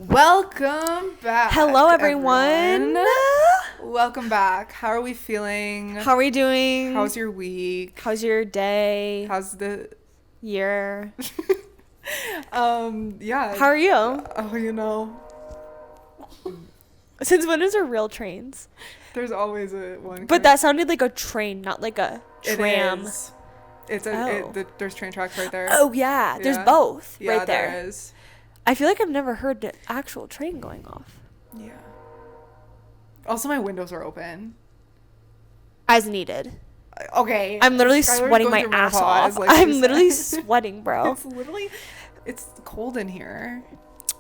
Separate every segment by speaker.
Speaker 1: Welcome back.
Speaker 2: Hello, everyone.
Speaker 1: Welcome back. How are we feeling?
Speaker 2: How are we doing?
Speaker 1: How's your week?
Speaker 2: How's your day?
Speaker 1: How's the
Speaker 2: year?
Speaker 1: Yeah.
Speaker 2: How are you?
Speaker 1: Oh, you know.
Speaker 2: Since when is there real trains?
Speaker 1: There's always a one.
Speaker 2: But that sounded like a train, not like a tram.
Speaker 1: It is. There's train tracks right there.
Speaker 2: Oh, yeah. There's both right there.
Speaker 1: Yeah, there is.
Speaker 2: I feel like I've never heard the actual train going off.
Speaker 1: Yeah. Also, my windows are open.
Speaker 2: As needed.
Speaker 1: Okay.
Speaker 2: I'm literally
Speaker 1: Skylar's
Speaker 2: sweating
Speaker 1: going
Speaker 2: my
Speaker 1: through
Speaker 2: ass
Speaker 1: menopause,
Speaker 2: off.
Speaker 1: like
Speaker 2: I'm
Speaker 1: she
Speaker 2: literally
Speaker 1: said.
Speaker 2: sweating, bro.
Speaker 1: It's cold in here.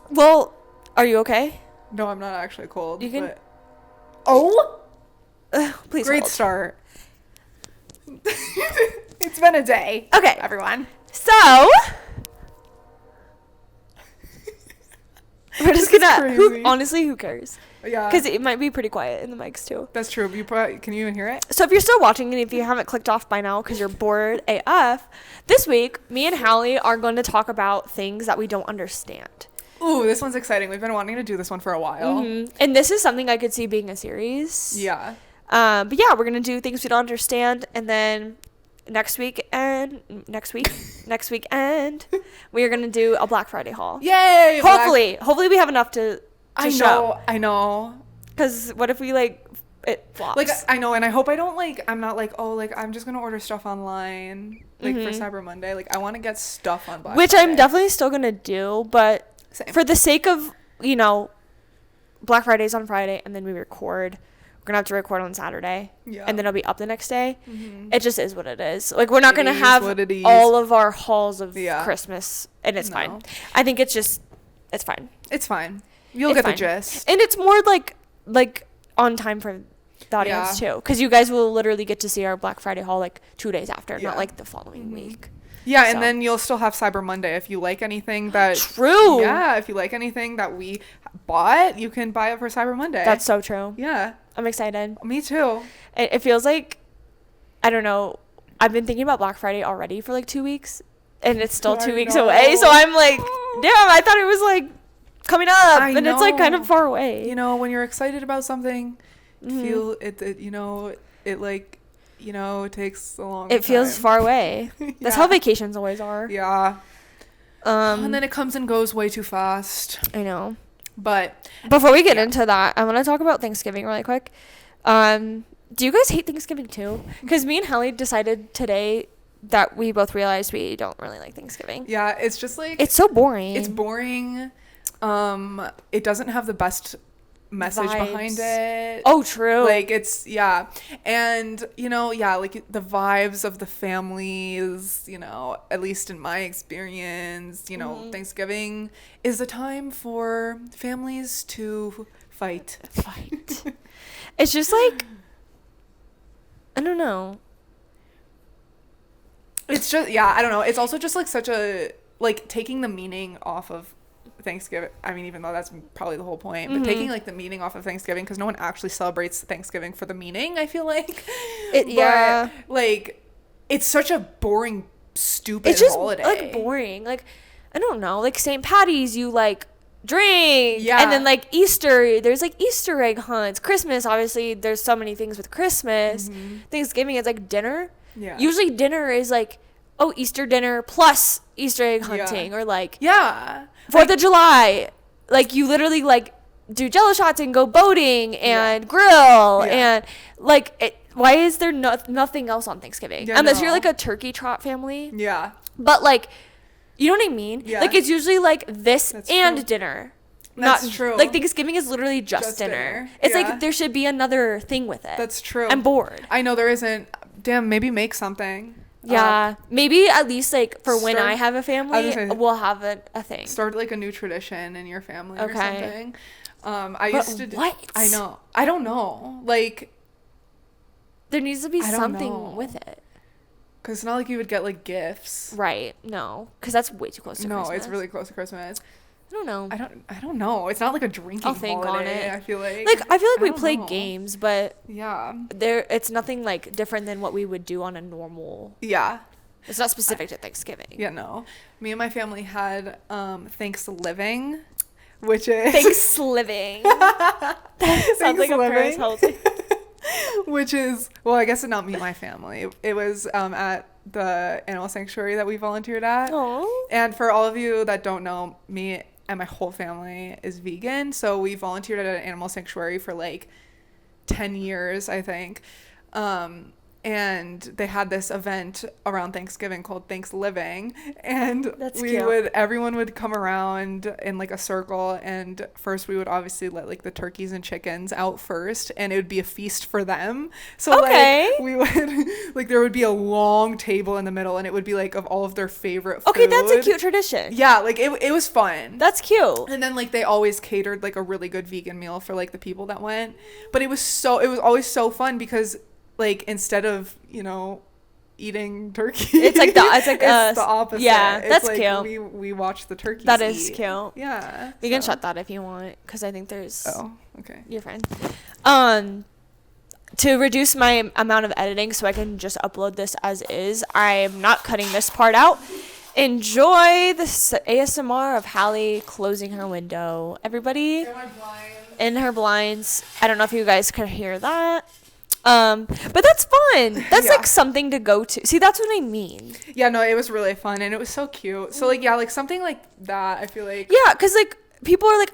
Speaker 2: Well, are you okay?
Speaker 1: No, I'm not actually cold.
Speaker 2: You can.
Speaker 1: But... Oh!
Speaker 2: Please
Speaker 1: Great
Speaker 2: hold.
Speaker 1: start. It's been a day.
Speaker 2: Okay.
Speaker 1: Everyone.
Speaker 2: So. We're just gonna. Honestly, who cares?
Speaker 1: Yeah.
Speaker 2: Because it might be pretty quiet in the mics too.
Speaker 1: That's true. Can you even hear it?
Speaker 2: So if you're still watching and if you haven't clicked off by now because you're bored AF, this week me and Hallie are going to talk about things that we don't understand.
Speaker 1: Ooh, this one's exciting. We've been wanting to do this one for a while.
Speaker 2: Mm-hmm. And this is something I could see being a series.
Speaker 1: Yeah.
Speaker 2: But yeah, we're gonna do things we don't understand, and then next week and we are gonna do a Black Friday haul.
Speaker 1: Yay!
Speaker 2: Hopefully we have enough to show.
Speaker 1: I know.
Speaker 2: Because what if we it flops?
Speaker 1: Like I know, and I hope I don't I'm not I'm just gonna order stuff online for Cyber Monday. Like I want to get stuff on Black
Speaker 2: Which
Speaker 1: Friday.
Speaker 2: I'm definitely still gonna do, but
Speaker 1: Same.
Speaker 2: for the sake of Black Friday's on Friday, and then we record. We're gonna have to record on Saturday, and then it'll be up the next day. Mm-hmm. It just is what it is. Like we're not gonna have all of our hauls of Christmas, and it's fine. I think it's fine.
Speaker 1: It's fine. You'll get the gist,
Speaker 2: and it's more like on time for the audience too, because you guys will literally get to see our Black Friday haul 2 days after, not the following week.
Speaker 1: Yeah, and then you'll still have Cyber Monday if you like anything that...
Speaker 2: True!
Speaker 1: Yeah, if you like anything that we bought, you can buy it for Cyber Monday.
Speaker 2: That's so true.
Speaker 1: Yeah.
Speaker 2: I'm excited.
Speaker 1: Me too.
Speaker 2: It feels like, I don't know, I've been thinking about Black Friday already for 2 weeks, and it's still 2 weeks away, so I'm like, damn, I thought it was coming up, and it's kind of far away.
Speaker 1: When you're excited about something, feel it it takes a long time.
Speaker 2: It feels far away. That's how vacations always are.
Speaker 1: Yeah. And then it comes and goes way too fast.
Speaker 2: I know.
Speaker 1: But
Speaker 2: before we get into that, I want to talk about Thanksgiving really quick. Do you guys hate Thanksgiving too? Because me and Hallie decided today that we both realized we don't really like Thanksgiving.
Speaker 1: Yeah, it's just
Speaker 2: it's so boring.
Speaker 1: It's boring. It doesn't have the best message behind it.
Speaker 2: Oh, true.
Speaker 1: It's and the vibes of the families, at least in my experience, Thanksgiving is a time for families to fight.
Speaker 2: It's just I don't know.
Speaker 1: It's just I don't know. It's also just such a taking the meaning off of Thanksgiving. I mean, even though that's probably the whole point, but taking the meaning off of Thanksgiving, because no one actually celebrates Thanksgiving for the meaning, I feel like. It's such a boring, stupid holiday.
Speaker 2: It's just boring. I don't know. St. Patty's, you drink. Yeah. And then Easter, there's Easter egg hunts. Christmas, obviously, there's so many things with Christmas. Mm-hmm. Thanksgiving is dinner. Yeah. Usually dinner is Easter dinner plus Easter egg hunting or 4th of July. You literally do Jello shots and go boating and grill and why is there nothing else on Thanksgiving? Yeah, unless you're a turkey trot family. Yeah. But you know what I mean? Yeah. It's usually this That's and true. Dinner.
Speaker 1: That's true.
Speaker 2: Thanksgiving is literally just dinner. It's there should be another thing with it.
Speaker 1: That's true.
Speaker 2: I'm bored.
Speaker 1: I know there isn't. Damn, maybe make something.
Speaker 2: Yeah, maybe at least for when I have a family, we'll have a thing.
Speaker 1: Start a new tradition in your family or something.
Speaker 2: What?
Speaker 1: I know. I don't know.
Speaker 2: There needs to be something with it.
Speaker 1: Because it's not you would get gifts.
Speaker 2: Right. No. Because that's way too close to Christmas.
Speaker 1: No, it's really close to Christmas.
Speaker 2: I don't know.
Speaker 1: I don't know. It's not a drinking holiday. On it. I feel
Speaker 2: I feel we play games, but it's nothing different than what we would do on a normal. Yeah. It's not specific to Thanksgiving.
Speaker 1: Yeah, no. Me and my family had Thanksgiving, which is
Speaker 2: Thanks-living. That sounds like a Paris Hilton.
Speaker 1: Which is, well, I guess it's not me and my family. It was at the animal sanctuary that we volunteered at.
Speaker 2: Aww.
Speaker 1: And for all of you that don't know, me and my whole family is vegan. So we volunteered at an animal sanctuary for like 10 years, I think. And they had this event around Thanksgiving called Thanks-living, and everyone would come around in like a circle, and first we would obviously let like the turkeys and chickens out first, and it would be a feast for them. So like we would like there would be a long table in the middle, and it would be like of all of their favorite food.
Speaker 2: Okay, that's a cute tradition.
Speaker 1: Yeah, like it was fun.
Speaker 2: That's cute.
Speaker 1: And then like they always catered like a really good vegan meal for like the people that went, but it was always so fun because like instead of, you know, eating turkey,
Speaker 2: it's the
Speaker 1: opposite.
Speaker 2: Yeah,
Speaker 1: it's
Speaker 2: that's
Speaker 1: like
Speaker 2: cute.
Speaker 1: We watch the turkeys.
Speaker 2: That is cute.
Speaker 1: Yeah,
Speaker 2: we can shut that if you want, because I think there's.
Speaker 1: Oh, okay.
Speaker 2: You're fine. To reduce my amount of editing, so I can just upload this as is, I'm not cutting this part out. Enjoy the ASMR of Hallie closing her window. Everybody in her blinds. I don't know if you guys could hear that. But that's fun. That's like something to go to. See, that's what I mean.
Speaker 1: Yeah, no, it was really fun and it was so cute. So like, yeah, like something like that, I feel like.
Speaker 2: Yeah, because like people are like,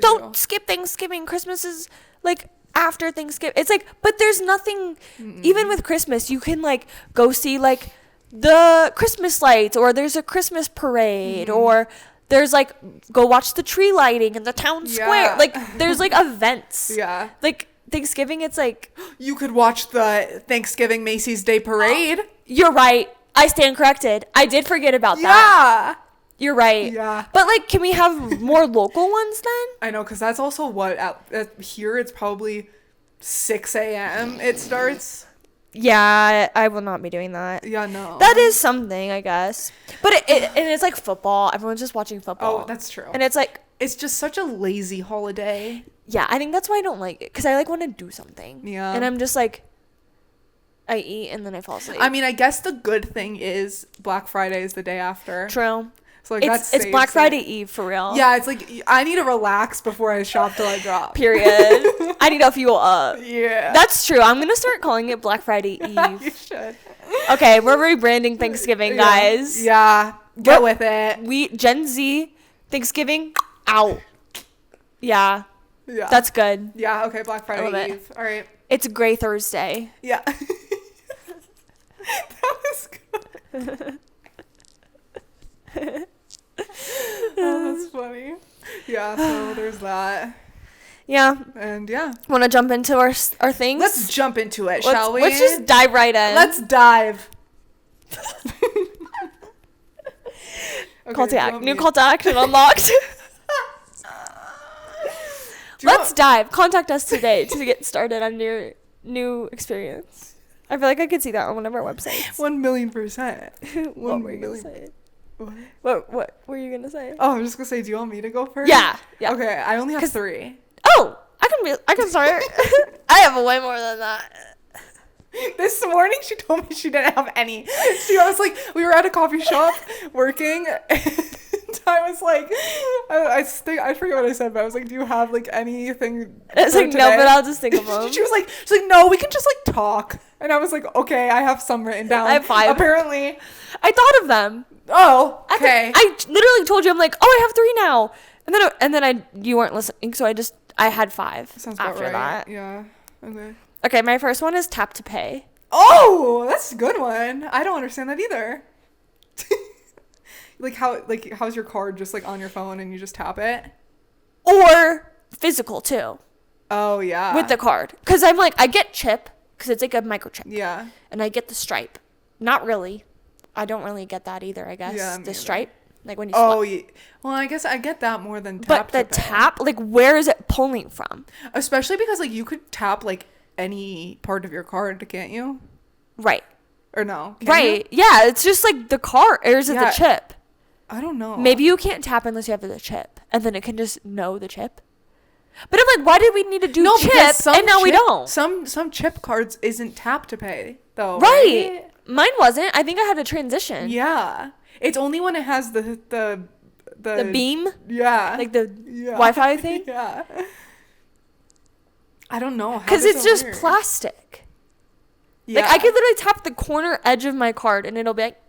Speaker 2: don't skip Thanksgiving. Christmas is like after Thanksgiving. It's like, but there's nothing, even with Christmas, you can like go see like the Christmas lights, or there's a Christmas parade, or there's like, go watch the tree lighting in the town square. Like there's like events.
Speaker 1: Yeah.
Speaker 2: Like, Thanksgiving, it's like
Speaker 1: you could watch the Thanksgiving Macy's Day Parade.
Speaker 2: You're right. I stand corrected. I did forget about that. Yeah. You're right.
Speaker 1: Yeah.
Speaker 2: But like, can we have more local ones then?
Speaker 1: I know, because that's also what here it's probably 6 a.m. it starts.
Speaker 2: Yeah, I will not be doing that.
Speaker 1: Yeah, no.
Speaker 2: That is something, I guess. But and it's like football. Everyone's just watching football.
Speaker 1: Oh, that's true.
Speaker 2: And it's like,
Speaker 1: it's just such a lazy holiday.
Speaker 2: Yeah, I think that's why I don't like it, because I like want to do something.
Speaker 1: Yeah.
Speaker 2: And I'm just like, I eat and then I fall asleep.
Speaker 1: I mean, I guess the good thing is Black Friday is the day after.
Speaker 2: True.
Speaker 1: So like
Speaker 2: it's Black Friday Eve for real.
Speaker 1: Yeah, it's like I need to relax before I shop till I drop.
Speaker 2: Period. I need to fuel up.
Speaker 1: Yeah.
Speaker 2: That's true. I'm gonna start calling it Black Friday Eve.
Speaker 1: You should.
Speaker 2: Okay, we're rebranding Thanksgiving, guys.
Speaker 1: Yeah. Get with it.
Speaker 2: We Gen Z Thanksgiving out. Yeah.
Speaker 1: Yeah.
Speaker 2: That's good.
Speaker 1: Yeah, okay, Black Friday Eve. All right.
Speaker 2: It's Gray Thursday.
Speaker 1: Yeah. That was good. Oh, that's funny. Yeah, so there's that.
Speaker 2: Yeah.
Speaker 1: And yeah.
Speaker 2: Want to jump into our things?
Speaker 1: Let's jump into it, shall we?
Speaker 2: Let's just dive right in.
Speaker 1: Let's dive.
Speaker 2: Okay, new call to action unlocked. Let's dive. Contact us today to get started on your new experience. I feel like I could see that on one of our websites.
Speaker 1: 1,000,000%.
Speaker 2: What were you gonna say? What were you gonna say?
Speaker 1: Oh, I'm just gonna say, do you want me to go first?
Speaker 2: Yeah.
Speaker 1: Okay, I only have 3.
Speaker 2: Oh, I can start. I have way more than that.
Speaker 1: This morning she told me she didn't have any. She was like, we were at a coffee shop working, and I was like, I forget what I said, but I was like, do you have like anything?
Speaker 2: It's like,
Speaker 1: today?
Speaker 2: no, but I'll just think of them.
Speaker 1: She's like, no, we can just like talk. And I was like, okay, I have some written down.
Speaker 2: I have 5.
Speaker 1: Apparently,
Speaker 2: I thought of them.
Speaker 1: Oh, okay.
Speaker 2: I literally told you, I'm like, oh, I have 3 now, and then you weren't listening, so I had 5
Speaker 1: Sounds
Speaker 2: after
Speaker 1: right.
Speaker 2: that.
Speaker 1: Yeah. Okay.
Speaker 2: Okay, my first one is tap to pay.
Speaker 1: Oh, that's a good one. I don't understand that either. How's your card just like on your phone and you just tap it?
Speaker 2: Or physical too.
Speaker 1: Oh, yeah.
Speaker 2: With the card. Because I'm like, I get chip, because it's like a microchip.
Speaker 1: Yeah.
Speaker 2: And I get the stripe. Not really. I don't really get that either, I guess.
Speaker 1: Yeah,
Speaker 2: the stripe. Like when you
Speaker 1: Oh, yeah. Well, I guess I get that more than tap.
Speaker 2: But the tap, like where is it pulling from?
Speaker 1: Especially because like you could tap like any part of your card, can't you?
Speaker 2: Right.
Speaker 1: Or no?
Speaker 2: Right. You? Yeah, it's just like the card. Or is it the chip?
Speaker 1: I don't know.
Speaker 2: Maybe you can't tap unless you have the chip. And then it can just know the chip. But I'm like, why did we need to do chip and now we don't?
Speaker 1: Some chip cards isn't tap to pay though.
Speaker 2: Right. Mine wasn't. I think I had a transition.
Speaker 1: Yeah. It's only when it has the
Speaker 2: the beam.
Speaker 1: Yeah.
Speaker 2: Like the Wi-Fi thing.
Speaker 1: Yeah. I don't know.
Speaker 2: Because it's just plastic.
Speaker 1: Yeah.
Speaker 2: Like I could literally tap the corner edge of my card and it'll be like.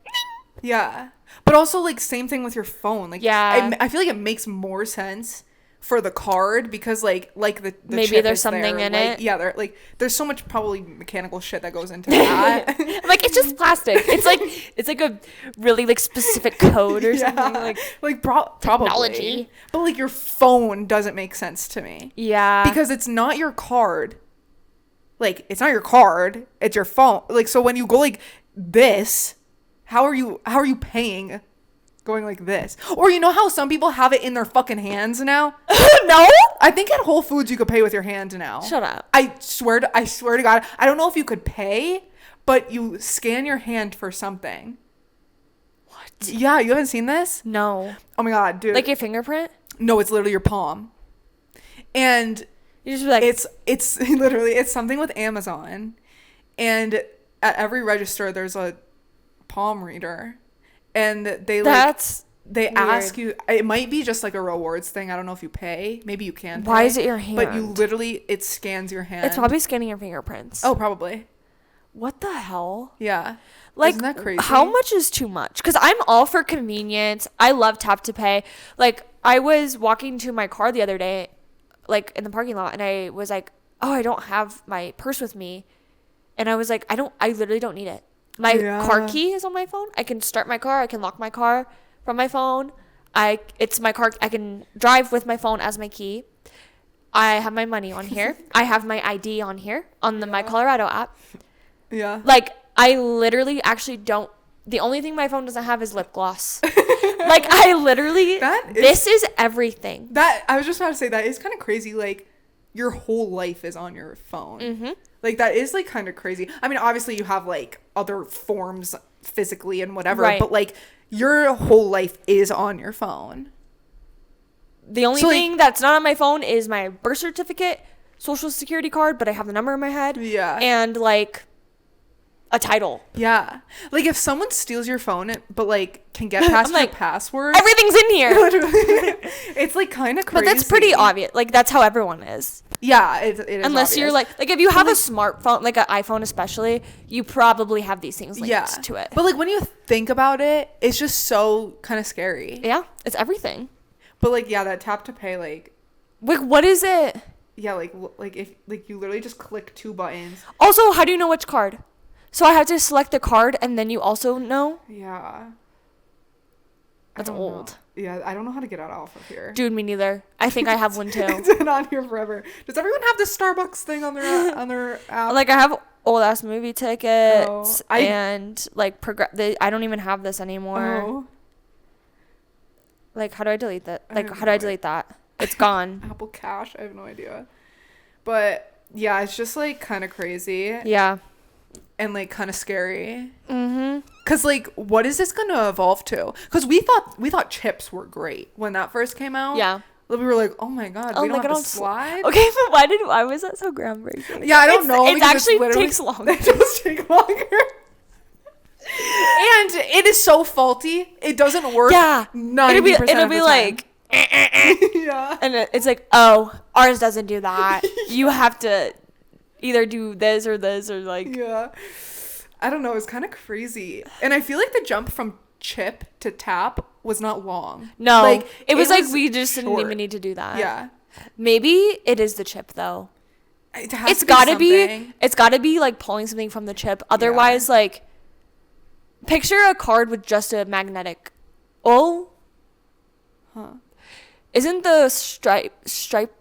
Speaker 1: Yeah. But also like same thing with your phone. Like I feel like it makes more sense for the card because like the
Speaker 2: maybe
Speaker 1: chip
Speaker 2: there's
Speaker 1: is
Speaker 2: something
Speaker 1: there.
Speaker 2: in
Speaker 1: like,
Speaker 2: it.
Speaker 1: Yeah, there's so much probably mechanical shit that goes into that.
Speaker 2: I'm like, it's just plastic. It's like a really like specific code or something like
Speaker 1: probably
Speaker 2: technology.
Speaker 1: But like your phone doesn't make sense to me.
Speaker 2: Yeah.
Speaker 1: Because it's not your card. Like it's not your card, it's your phone. Like so when you go like this, how are you paying going like this? Or you know how some people have it in their fucking hands now?
Speaker 2: No?
Speaker 1: I think at Whole Foods you could pay with your hand now.
Speaker 2: Shut up.
Speaker 1: I swear to God, I don't know if you could pay, but you scan your hand for something.
Speaker 2: What?
Speaker 1: Yeah, you haven't seen this?
Speaker 2: No.
Speaker 1: Oh my God, dude.
Speaker 2: Like your fingerprint?
Speaker 1: No, it's literally your palm. And
Speaker 2: you just be like
Speaker 1: it's literally it's something with Amazon. And at every register there's a palm reader. And they
Speaker 2: weird.
Speaker 1: ask you, it might be just like a rewards thing. I don't know if you pay. Maybe you can pay.
Speaker 2: Why is it your hand?
Speaker 1: But you literally, it scans your hand.
Speaker 2: It's probably scanning your fingerprints.
Speaker 1: Oh, probably.
Speaker 2: What the hell?
Speaker 1: Yeah.
Speaker 2: Like,
Speaker 1: isn't that crazy?
Speaker 2: How much is too much? Because I'm all for convenience. I love tap to pay. Like, I was walking to my car the other day, like in the parking lot, and I was like, oh, I don't have my purse with me. And I was like, I literally don't need it. My car key is on my phone. I can start my car. I can lock my car from my phone. It's my car. I can drive with my phone as my key. I have my money on here. I have my ID on here on the My Colorado app.
Speaker 1: Yeah.
Speaker 2: Like I literally actually don't. The only thing my phone doesn't have is lip gloss. Like I literally. This is everything.
Speaker 1: That I was just about to say that is kind of crazy. Like your whole life is on your phone. Mm-hmm. Like that is like kind of crazy. I mean, obviously you have like other forms physically and whatever, right. But like your whole life is on your phone.
Speaker 2: The only thing that's not on my phone is my birth certificate, social security card, but I have the number in my head. Yeah. And like a title.
Speaker 1: Yeah. Like if someone steals your phone but like can get past your password.
Speaker 2: Everything's in here.
Speaker 1: It's like kind of crazy.
Speaker 2: But that's pretty obvious. Like that's how everyone is.
Speaker 1: Yeah, it is
Speaker 2: unless
Speaker 1: obvious.
Speaker 2: You're like if you have a smartphone, like an iPhone especially, you probably have these things linked to it.
Speaker 1: But like when you think about it, it's just so kind of scary.
Speaker 2: Yeah, it's everything.
Speaker 1: But like that tap to pay like
Speaker 2: what is it?
Speaker 1: Yeah, like if like you literally just click 2 buttons.
Speaker 2: Also, how do you know which card? So I have to select the card and then you also know?
Speaker 1: Yeah.
Speaker 2: That's old.
Speaker 1: Know. Yeah, I don't know how to get off of here.
Speaker 2: Dude, me neither. I think I have one too.
Speaker 1: It's been on here forever. Does everyone have the Starbucks thing on their app?
Speaker 2: Like I have old ass movie tickets and like I don't even have this anymore. Oh. Like how do I delete that? Like how do I delete that? It's gone.
Speaker 1: Apple Cash? I have no idea. But yeah, it's just like kind of crazy.
Speaker 2: Yeah.
Speaker 1: And like kind of scary. Mm-hmm. Cause like, what is this gonna evolve to? Cause we thought chips were great when that first came out.
Speaker 2: Yeah.
Speaker 1: We were like, oh my God, we don't have to slide.
Speaker 2: Okay, but why was that so groundbreaking?
Speaker 1: Yeah, I don't know.
Speaker 2: It actually takes longer.
Speaker 1: It does take longer. And it is so faulty. It doesn't work. Yeah. 90%
Speaker 2: it'll be like.
Speaker 1: Yeah.
Speaker 2: And it's like, oh, ours doesn't do that. You have to either do this or like.
Speaker 1: Yeah. I don't know. It's kind of crazy. And I feel like the jump from chip to tap was not long.
Speaker 2: No. Like it was like we just didn't even need to do that.
Speaker 1: Yeah.
Speaker 2: Maybe it is the chip though.
Speaker 1: It's gotta
Speaker 2: be like pulling something from the chip. Otherwise, like picture a card with just a magnetic. Oh. Huh. Isn't the stripe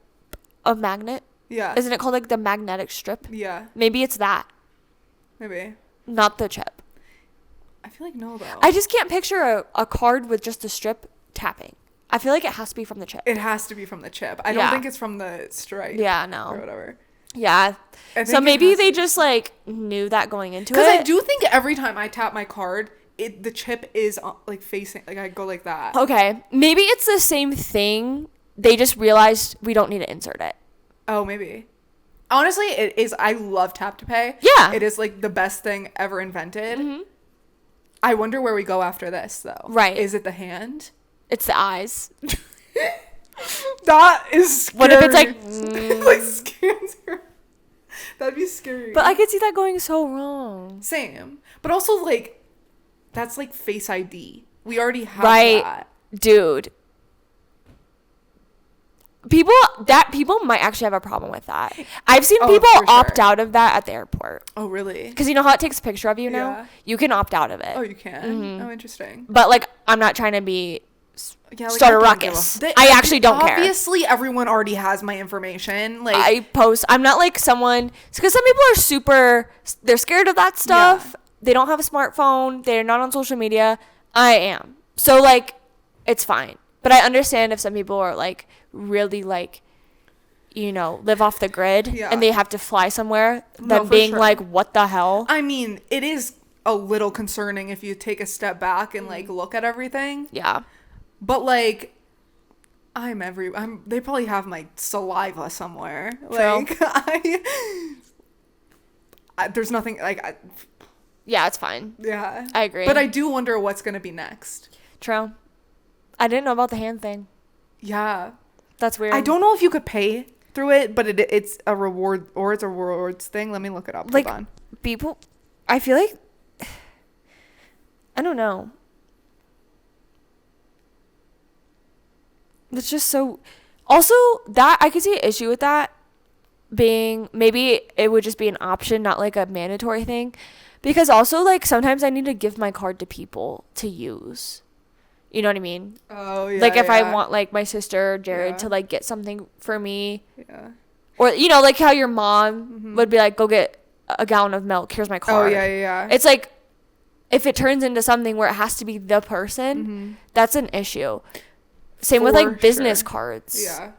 Speaker 2: a magnet?
Speaker 1: Yeah.
Speaker 2: Isn't it called like the magnetic strip?
Speaker 1: Yeah.
Speaker 2: Maybe it's that.
Speaker 1: Maybe.
Speaker 2: Not the chip.
Speaker 1: I feel like no, though.
Speaker 2: I just can't picture a card with just a strip tapping. I feel like it has to be from the chip.
Speaker 1: It has to be from the chip. I don't think it's from the stripe.
Speaker 2: Yeah, no.
Speaker 1: Or whatever.
Speaker 2: Yeah. So maybe they just like knew that going into it.
Speaker 1: Because I do think every time I tap my card, the chip is like facing, like I go like that.
Speaker 2: Okay. Maybe it's the same thing. They just realized we don't need to insert it.
Speaker 1: Oh, maybe. Honestly, it is. I love tap to pay.
Speaker 2: Yeah.
Speaker 1: It is like the best thing ever invented. Mm-hmm. I wonder where we go after this, though.
Speaker 2: Right.
Speaker 1: Is it the hand?
Speaker 2: It's the eyes.
Speaker 1: That is scary.
Speaker 2: What if it's like
Speaker 1: like scans her? That'd be scary.
Speaker 2: But I could see that going so wrong.
Speaker 1: Same. But also, like, that's like Face ID. We already have that.
Speaker 2: Dude. People might actually have a problem with that. I've seen people opt out of that at the airport.
Speaker 1: Oh, really?
Speaker 2: Because you know how it takes a picture of you now? You can opt out of it.
Speaker 1: Oh, you can? Mm-hmm. Oh, interesting.
Speaker 2: But, like, I'm not trying to be... start a ruckus. I actually don't care.
Speaker 1: Obviously, everyone already has my information. Like,
Speaker 2: I post. I'm not like someone, because some people are they're scared of that stuff. Yeah. They don't have a smartphone. They're not on social media. I am. So, like, it's fine. But I understand if some people are, like, really, like, you know, live off the grid and they have to fly somewhere. Them being like, what the hell?
Speaker 1: I mean, it is a little concerning if you take a step back and, like, look at everything.
Speaker 2: Yeah.
Speaker 1: But, like, they probably have my saliva somewhere.
Speaker 2: True.
Speaker 1: Like, there's nothing, like...
Speaker 2: yeah, it's fine.
Speaker 1: Yeah.
Speaker 2: I agree.
Speaker 1: But I do wonder what's going to be next.
Speaker 2: True. I didn't know about the hand thing.
Speaker 1: Yeah.
Speaker 2: That's weird.
Speaker 1: I don't know if you could pay through it, but it's a reward, or it's a rewards thing. Let me look it up.
Speaker 2: Like,
Speaker 1: hold on.
Speaker 2: People... I feel like... I don't know. It's just so... Also, that I could see an issue with that being... Maybe it would just be an option, not like a mandatory thing. Because also, like, sometimes I need to give my card to people to use. You know what I mean?
Speaker 1: Oh, yeah.
Speaker 2: Like, if I want, like, my sister, Jared, to, like, get something for me.
Speaker 1: Yeah.
Speaker 2: Or, you know, like how your mom would be like, go get a gallon of milk. Here's my card.
Speaker 1: Oh, yeah.
Speaker 2: It's like, if it turns into something where it has to be the person, that's an issue. Same with, like, business cards.
Speaker 1: Yeah.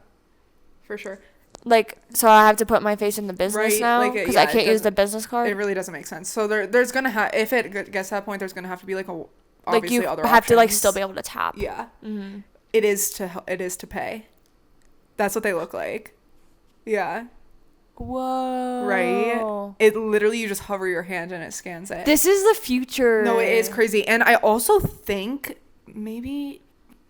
Speaker 1: For sure.
Speaker 2: Like, so I have to put my face in the business now? Because I can't use the business card?
Speaker 1: It really doesn't make sense. So there's going to have... If it gets to that point, there's going to have to be, like, obviously
Speaker 2: like, you
Speaker 1: other
Speaker 2: have
Speaker 1: options.
Speaker 2: to, like, still be able to tap.
Speaker 1: Yeah. Mm-hmm. It is to pay. That's what they look like. Yeah.
Speaker 2: Whoa.
Speaker 1: Right? It literally, you just hover your hand and it scans it.
Speaker 2: This is the future.
Speaker 1: No, it is crazy. And I also think maybe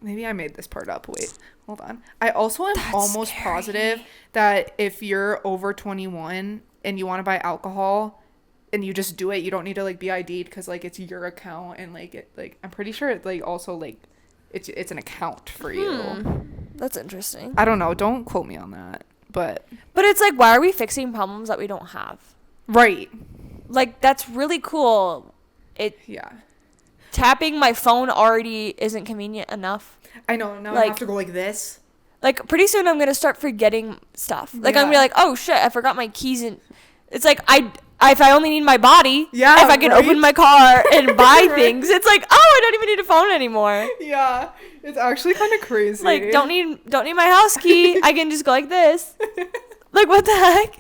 Speaker 1: I made this part up. Wait, hold on. I also am almost positive that if you're over 21 and you want to buy alcohol and you just do it, you don't need to, like, be ID'd because, like, it's your account and, like, it, like, I'm pretty sure it, like, also, like, it's an account for you.
Speaker 2: That's interesting.
Speaker 1: I don't know. Don't quote me on that. But
Speaker 2: it's like, why are we fixing problems that we don't have?
Speaker 1: Right.
Speaker 2: Like, that's really cool.
Speaker 1: Yeah.
Speaker 2: Tapping my phone already isn't convenient enough.
Speaker 1: I know. Now, like, I have to go like this.
Speaker 2: Like, pretty soon I'm going to start forgetting stuff. Like, I'm going to be like, oh, shit, I forgot my keys. And it's like, if I only need my body, if I can open my car and buy things, it's like, oh, I don't even need a phone anymore.
Speaker 1: Yeah. It's actually kind of crazy.
Speaker 2: Like, don't need my house key. I can just go like this. Like, what the heck?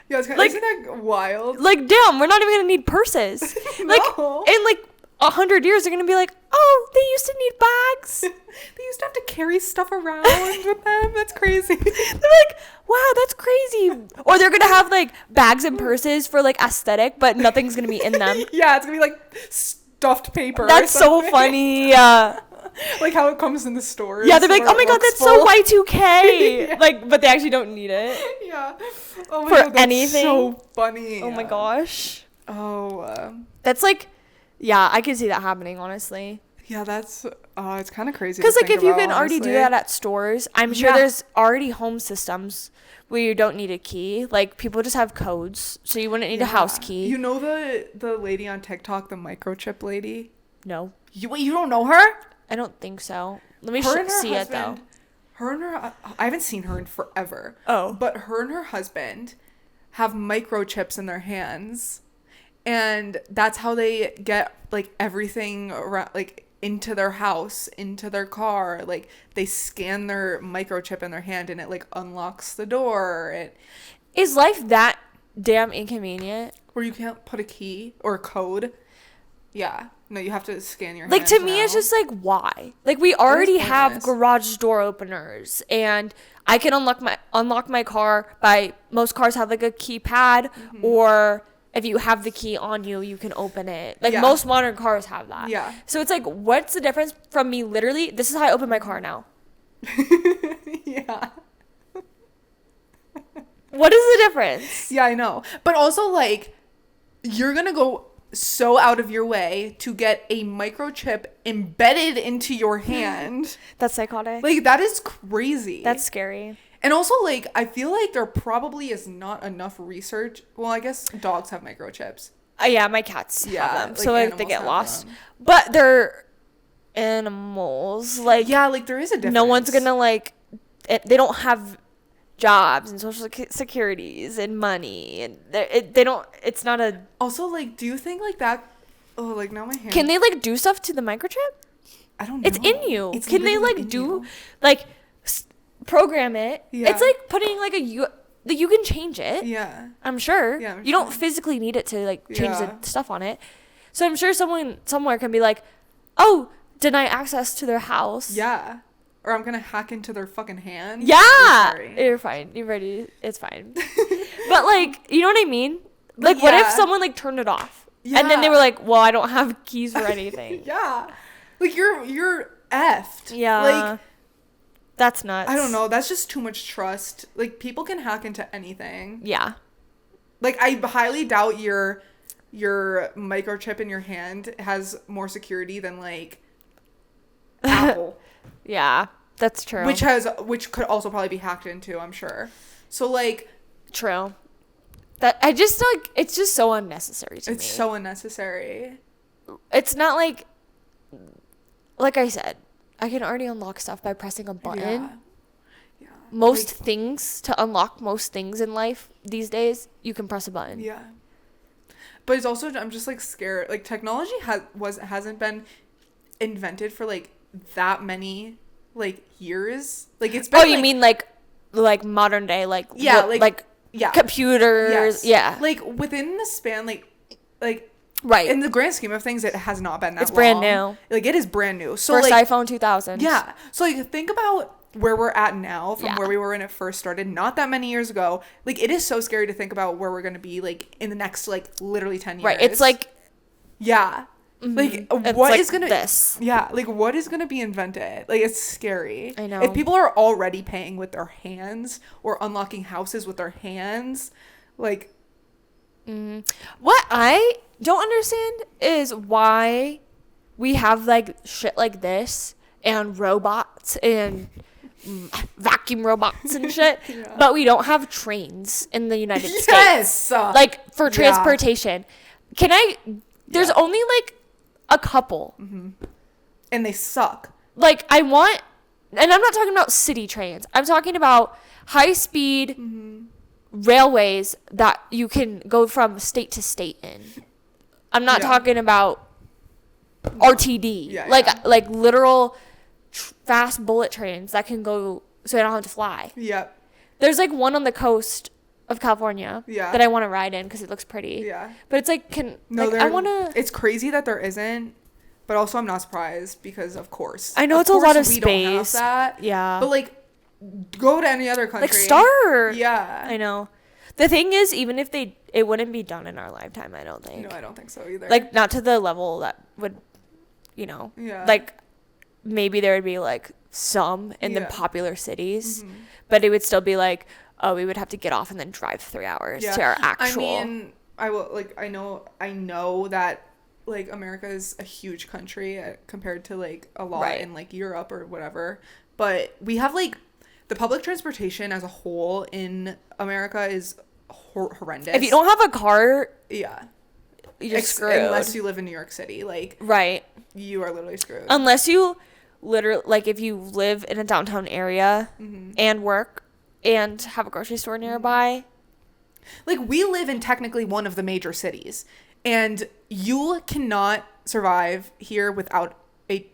Speaker 1: Yeah, it's kind of, like, isn't that wild?
Speaker 2: Like, damn, we're not even going to need purses. Like, in, like, 100 years, they're going to be like, oh, they used to need bags.
Speaker 1: They used to have to carry stuff around with them. That's crazy.
Speaker 2: They're like, wow, that's crazy. Or they're going to have, like, bags and purses for, like, aesthetic, but nothing's going to be in them.
Speaker 1: Yeah, it's going to be, like, stuffed paper.
Speaker 2: That's so funny.
Speaker 1: Like how it comes in the stores.
Speaker 2: Yeah, they're like, oh my god, that's so Y2K. Yeah. Like, but they actually don't need it.
Speaker 1: Yeah. Oh my
Speaker 2: for
Speaker 1: god, that's
Speaker 2: anything.
Speaker 1: So funny.
Speaker 2: Oh my gosh.
Speaker 1: Oh.
Speaker 2: That's like, yeah, I can see that happening, honestly.
Speaker 1: Yeah, that's it's kind of crazy.
Speaker 2: Because, like, if you can already do that at stores, I'm sure there's already home systems where you don't need a key. Like, people just have codes, so you wouldn't need a house key.
Speaker 1: You know the lady on TikTok, the microchip lady?
Speaker 2: No.
Speaker 1: You don't know her?
Speaker 2: I don't think so. Let me see it, though.
Speaker 1: I haven't seen her in forever.
Speaker 2: Oh.
Speaker 1: But her and her husband have microchips in their hands. And that's how they get, like, everything around, like, into their house, into their car. Like, they scan their microchip in their hand and it, like, unlocks the door.
Speaker 2: Is life that damn inconvenient?
Speaker 1: Where you can't put a key or a code? Yeah. No, you have to scan your
Speaker 2: like,
Speaker 1: hands
Speaker 2: to me,
Speaker 1: now.
Speaker 2: it's just like, why? Like, we already have garage door openers, and I can unlock my car by, most cars have, like, a keypad, or if you have the key on you, you can open it. Like most modern cars have that.
Speaker 1: Yeah.
Speaker 2: So it's like, what's the difference from me literally? This is how I open my car now.
Speaker 1: Yeah.
Speaker 2: What is the difference?
Speaker 1: Yeah, I know. But also, like, you're going to go so out of your way to get a microchip embedded into your hand.
Speaker 2: That's psychotic.
Speaker 1: Like, that is crazy.
Speaker 2: That's scary.
Speaker 1: And also, like, I feel like there probably is not enough research. Well, I guess dogs have microchips.
Speaker 2: Yeah, my cats have them.
Speaker 1: Like,
Speaker 2: so, like, they get lost.
Speaker 1: Them.
Speaker 2: But they're animals. Like,
Speaker 1: yeah, like, there is a difference.
Speaker 2: No one's going to, like, they don't have jobs and social securities and money. And they don't, it's not a...
Speaker 1: Also, like, do you think, like, that... Oh, like, now my hand...
Speaker 2: Can they, like, do stuff to the microchip?
Speaker 1: I don't know.
Speaker 2: It's in you. Can they, like, do... Like... program it. Yeah. It's like putting like you can change it.
Speaker 1: Yeah.
Speaker 2: I'm sure.
Speaker 1: Yeah,
Speaker 2: you don't physically need it to like change the stuff on it. So I'm sure someone somewhere can be like, "Oh, deny access to their house."
Speaker 1: Yeah. Or I'm going to hack into their fucking hand.
Speaker 2: Yeah. You're fine. You're ready. It's fine. But like, you know what I mean? Like what if someone like turned it off? Yeah. And then they were like, "Well, I don't have keys for anything."
Speaker 1: Yeah. Like you're effed.
Speaker 2: Yeah. Like that's nuts.
Speaker 1: I don't know. That's just too much trust. Like, people can hack into anything.
Speaker 2: Yeah.
Speaker 1: Like, I highly doubt your microchip in your hand has more security than, like, Apple.
Speaker 2: Yeah, that's true.
Speaker 1: Which could also probably be hacked into, I'm sure. So, like...
Speaker 2: True. That, I just, like, it's just so unnecessary to me.
Speaker 1: It's so unnecessary.
Speaker 2: It's not, like I said... I can already unlock stuff by pressing a button. Yeah. Most things, to unlock most things in life these days, you can press a button.
Speaker 1: Yeah. But it's also, I'm just, like, scared. Like, technology hasn't been invented for, like, that many, like, years. Like, it's been,
Speaker 2: oh, you mean, like modern day, like...
Speaker 1: Yeah,
Speaker 2: like computers. Yes. Yeah.
Speaker 1: Like, within the span, like...
Speaker 2: Right.
Speaker 1: In the grand scheme of things, it has not been that long.
Speaker 2: It's brand new.
Speaker 1: Like, it is brand new. So,
Speaker 2: first
Speaker 1: like,
Speaker 2: iPhone 2000.
Speaker 1: Yeah. So, like, think about where we're at now from where we were when it first started, not that many years ago. Like, it is so scary to think about where we're going to be, like, in the next, like, literally 10 years.
Speaker 2: Right. It's like...
Speaker 1: Yeah.
Speaker 2: Mm-hmm.
Speaker 1: Like,
Speaker 2: it's
Speaker 1: what
Speaker 2: like
Speaker 1: is going to...
Speaker 2: this.
Speaker 1: Yeah. Like, what is going to be invented? Like, it's scary.
Speaker 2: I know.
Speaker 1: If people are already paying with their hands or unlocking houses with their hands, like...
Speaker 2: What I don't understand is why we have like shit like this and robots and vacuum robots and shit, but we don't have trains in the United States. Like for transportation. There's only like a couple.
Speaker 1: Mm-hmm. And they suck.
Speaker 2: Like and I'm not talking about city trains. I'm talking about high speed railways that you can go from state to state in. I'm not talking about RTD. Like literal fast bullet trains that can go so I don't have to fly.
Speaker 1: Yep.
Speaker 2: There's like one on the coast of California that I want to ride in because it looks pretty.
Speaker 1: Yeah.
Speaker 2: But it's like I want to...
Speaker 1: It's crazy that there isn't, but also I'm not surprised because of course.
Speaker 2: I know it's a lot of space.
Speaker 1: Don't have that.
Speaker 2: Yeah.
Speaker 1: But like go to any other country.
Speaker 2: Like start.
Speaker 1: Yeah.
Speaker 2: I know. The thing is, even if it wouldn't be done in our lifetime, I don't think.
Speaker 1: No, I don't think so either.
Speaker 2: Like, not to the level that would, like, maybe there would be, like, some in the popular cities, but it would still be, like, oh, we would have to get off and then drive 3 hours to our actual...
Speaker 1: I mean, I know that, like, America is a huge country compared to, like, a lot in, like, Europe or whatever, but we have, like, the public transportation as a whole in America is horrendous.
Speaker 2: If you don't have a car,
Speaker 1: you're screwed. Unless you live in New York City, like you are literally screwed.
Speaker 2: Unless you literally, like, if you live in a downtown area and work and have a grocery store nearby.
Speaker 1: Like, we live in technically one of the major cities, and you cannot survive here without a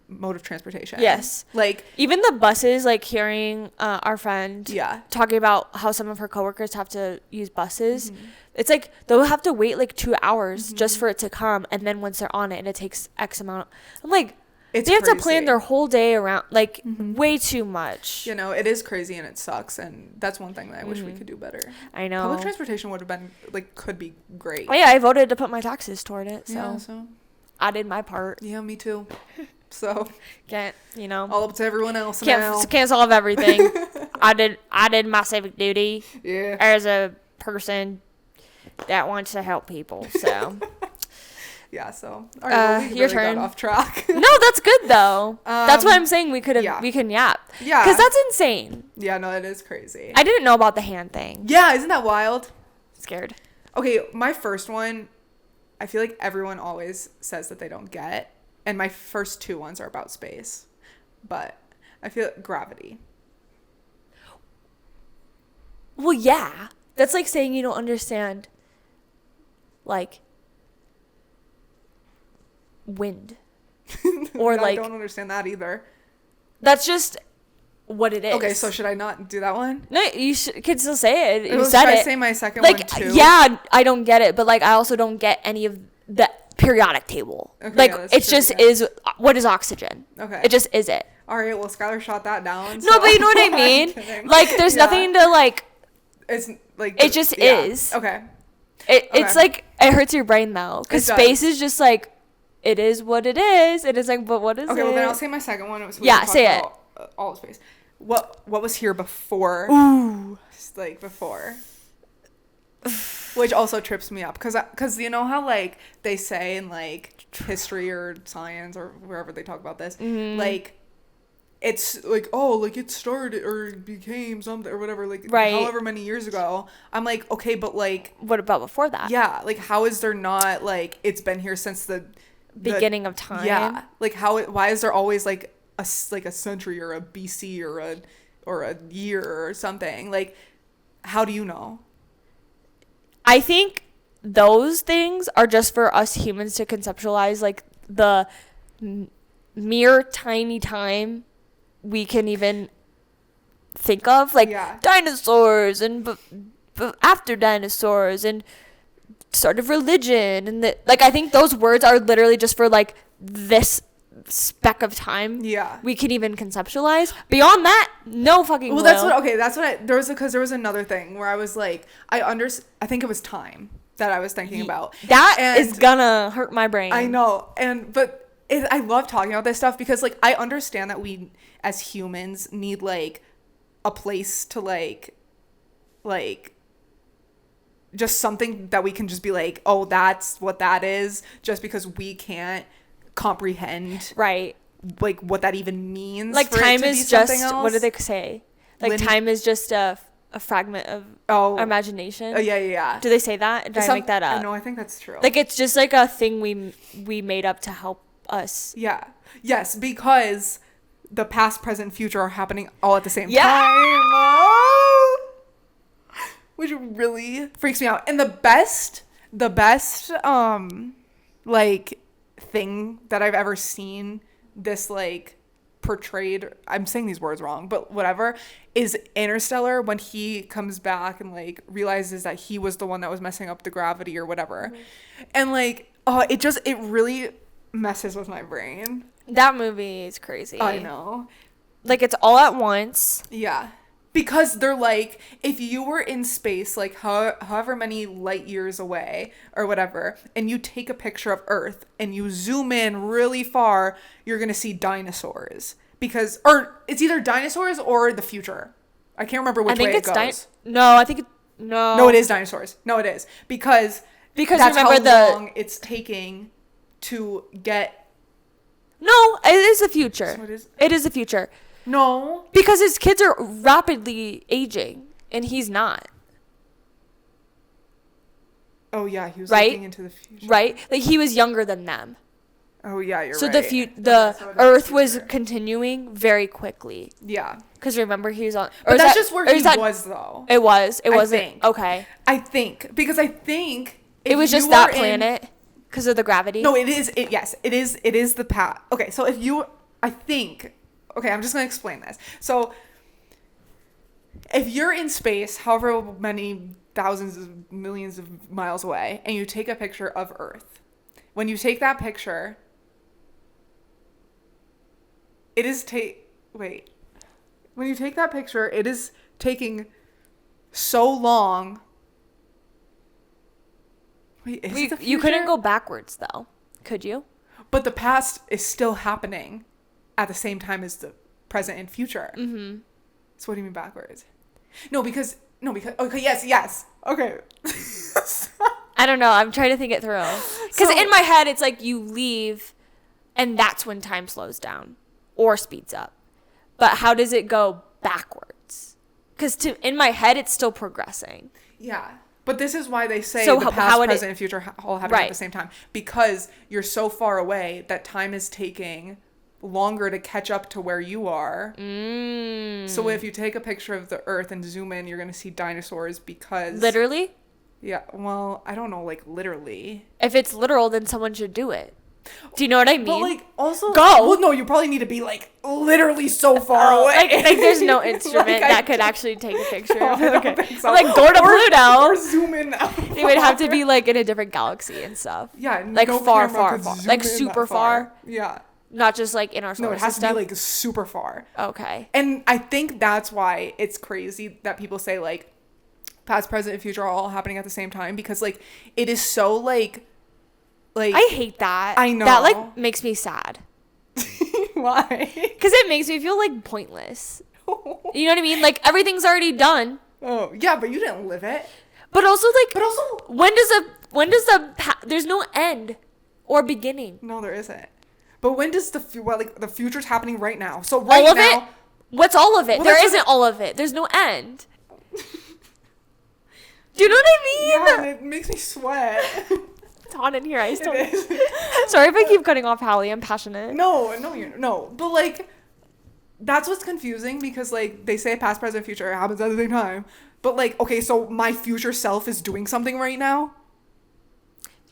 Speaker 1: mode of transportation.
Speaker 2: Yes.
Speaker 1: Like,
Speaker 2: even the buses, like, hearing our friend talking about how some of her coworkers have to use buses, it's like they'll have to wait like 2 hours just for it to come, and then once they're on it and it takes X amount, I'm like, They have to plan their whole day around, like, way too much.
Speaker 1: You know, it is crazy and it sucks, and that's one thing that I wish we could do better.
Speaker 2: I know.
Speaker 1: Public transportation would have been, like, could be great.
Speaker 2: Oh, yeah, I voted to put my taxes toward it, so,
Speaker 1: yeah, so
Speaker 2: I did my part.
Speaker 1: Yeah, me too. So
Speaker 2: can't, you know,
Speaker 1: all up to everyone else.
Speaker 2: Can't solve everything. I did my civic duty.
Speaker 1: Yeah.
Speaker 2: As a person that wants to help people. So.
Speaker 1: Yeah. So. All right. Well, we
Speaker 2: your
Speaker 1: really
Speaker 2: turn.
Speaker 1: got off track.
Speaker 2: No, that's good though. That's what I'm saying. We can yap.
Speaker 1: Yeah.
Speaker 2: Because that's insane.
Speaker 1: Yeah. No, it is crazy.
Speaker 2: I didn't know about the hand thing.
Speaker 1: Yeah. Isn't that wild?
Speaker 2: Scared.
Speaker 1: Okay. My first one, I feel like everyone always says that they don't get. And my first two ones are about space. But I feel gravity.
Speaker 2: Well, yeah. That's like saying you don't understand, like, wind. Or, like...
Speaker 1: I don't understand that either.
Speaker 2: That's just what it is.
Speaker 1: Okay, so should I not do that one?
Speaker 2: No, you can still say it. You
Speaker 1: said
Speaker 2: should
Speaker 1: I say my second
Speaker 2: one,
Speaker 1: too?
Speaker 2: Yeah, I don't get it. But, like, I also don't get any of the periodic table. Okay, like, it just is... What is oxygen?
Speaker 1: Okay.
Speaker 2: It just is it.
Speaker 1: All right, well, Skylar shot that down.
Speaker 2: No, but you know what I mean? Like, there's nothing to, like...
Speaker 1: It's like
Speaker 2: it just is.
Speaker 1: Okay.
Speaker 2: It's like it hurts your brain though, because space is just like it is what it is. It is like, but what is it?
Speaker 1: Okay, well then I'll say my second one.
Speaker 2: Say it.
Speaker 1: All of space. What was here before?
Speaker 2: Ooh.
Speaker 1: Like before. Which also trips me up because you know how like they say in like history or science or wherever they talk about this, like. It's like, oh, like it started or became something or whatever, like however many years ago. I'm like, okay, but like,
Speaker 2: what about before that?
Speaker 1: Yeah, like how is there not like it's been here since the
Speaker 2: beginning of time?
Speaker 1: Yeah, like why is there always like a century or a BC or a year or something? Like, how do you know?
Speaker 2: I think those things are just for us humans to conceptualize like the mere tiny time we can even think of, like dinosaurs and but after dinosaurs and sort of religion and like I think those words are literally just for like this speck of time we can even conceptualize. Beyond that, no fucking
Speaker 1: well that's what there was another thing where I was like I think it was time that I was thinking about.
Speaker 2: That is gonna hurt my brain.
Speaker 1: I know, but I love talking about this stuff because like I understand that we as humans need like a place to like just something that we can just be like, oh, that's what that is, just because we can't comprehend like what that even means.
Speaker 2: Like time is just else. What do they say? Like time is just a fragment of imagination.
Speaker 1: Oh yeah.
Speaker 2: Do they say that? Did I make that up?
Speaker 1: No, I think that's true.
Speaker 2: Like it's just like a thing we made up to help us.
Speaker 1: Yeah. Yes, because the past, present, future are happening all at the same time. Which really freaks me out. And the best like thing that I've ever seen this like portrayed, I'm saying these words wrong, but whatever, is Interstellar, when he comes back and like realizes that he was the one that was messing up the gravity or whatever. And like it really messes with my brain.
Speaker 2: That movie is crazy.
Speaker 1: I know.
Speaker 2: Like it's all at once.
Speaker 1: Yeah. Because they're like, if you were in space, like however many light years away or whatever, and you take a picture of Earth and you zoom in really far, you're going to see dinosaurs. Or it's either dinosaurs or the future. I can't remember which way it goes.
Speaker 2: No,
Speaker 1: it is dinosaurs. No, it is. Because that's
Speaker 2: remember
Speaker 1: how long it's taking to get...
Speaker 2: No, it is the future.
Speaker 1: So
Speaker 2: it is the future.
Speaker 1: No.
Speaker 2: Because his kids are rapidly aging, and he's not.
Speaker 1: Oh, yeah, he was looking into the future.
Speaker 2: Right? Like, he was younger than them.
Speaker 1: Oh, yeah, you're right.
Speaker 2: So the Earth was continuing very quickly.
Speaker 1: Yeah.
Speaker 2: Because remember, he was on...
Speaker 1: But that's just where he was, though.
Speaker 2: It was. It wasn't. Okay.
Speaker 1: I think. Because I think...
Speaker 2: It was just that planet because of the gravity.
Speaker 1: No, it is. Yes, it is. It is the path. Okay, so if you... I think... Okay, I'm just going to explain this. So, if you're in space, however many thousands of millions of miles away, and you take a picture of Earth, when you take that picture, it is wait. When you take that picture, it is taking so long. Wait, is it the future?
Speaker 2: You couldn't go backwards though, could you?
Speaker 1: But the past is still happening at the same time as the present and future. Mm-hmm. So what do you mean backwards? No, because okay, yes. Okay.
Speaker 2: I don't know. I'm trying to think it through. Because in my head, it's like you leave, and that's when time slows down or speeds up. But how does it go backwards? Because in my head, it's still progressing.
Speaker 1: Yeah. But this is why they say the past, present, and future all happen at the same time. Because you're so far away that time is taking longer to catch up to where you are. So if you take a picture of the Earth and zoom in, you're going to see dinosaurs because...
Speaker 2: Literally?
Speaker 1: Yeah. Well, I don't know, like, literally.
Speaker 2: If it's literal, then someone should do it. Do you know what I mean?
Speaker 1: But, like, also...
Speaker 2: Go!
Speaker 1: Well, no, you probably need to be, like, literally so far away.
Speaker 2: Like there's no instrument that could actually take a picture of it. Okay.
Speaker 1: So.
Speaker 2: Like, go to Pluto.
Speaker 1: Or zoom in.
Speaker 2: It would have to be, like, in a different galaxy and stuff.
Speaker 1: Yeah.
Speaker 2: Like,
Speaker 1: no
Speaker 2: far. Like, super
Speaker 1: far. Yeah.
Speaker 2: Not just, like, in our solar system.
Speaker 1: No, it has to be, like, super far.
Speaker 2: Okay.
Speaker 1: And I think that's why it's crazy that people say, like, past, present, and future are all happening at the same time. Because, like, it is so, like...
Speaker 2: I hate that.
Speaker 1: I know.
Speaker 2: That, like, makes me sad.
Speaker 1: Why?
Speaker 2: Because it makes me feel, like, pointless. You know what I mean? Like, everything's already done.
Speaker 1: Oh, yeah, but you didn't live it.
Speaker 2: But also, when does there's no end or beginning.
Speaker 1: No, there isn't. But when does the future's happening right now? So
Speaker 2: all of it? What's all of it? Well, there isn't all of it. There's no end. Do you know what I mean?
Speaker 1: Yeah, it makes me sweat.
Speaker 2: It's hot in here. I still. Sorry if I keep cutting off Hallie. I'm passionate.
Speaker 1: No. But like, that's what's confusing because like they say past, present, future happens at the same time. But like, okay, so my future self is doing something right now.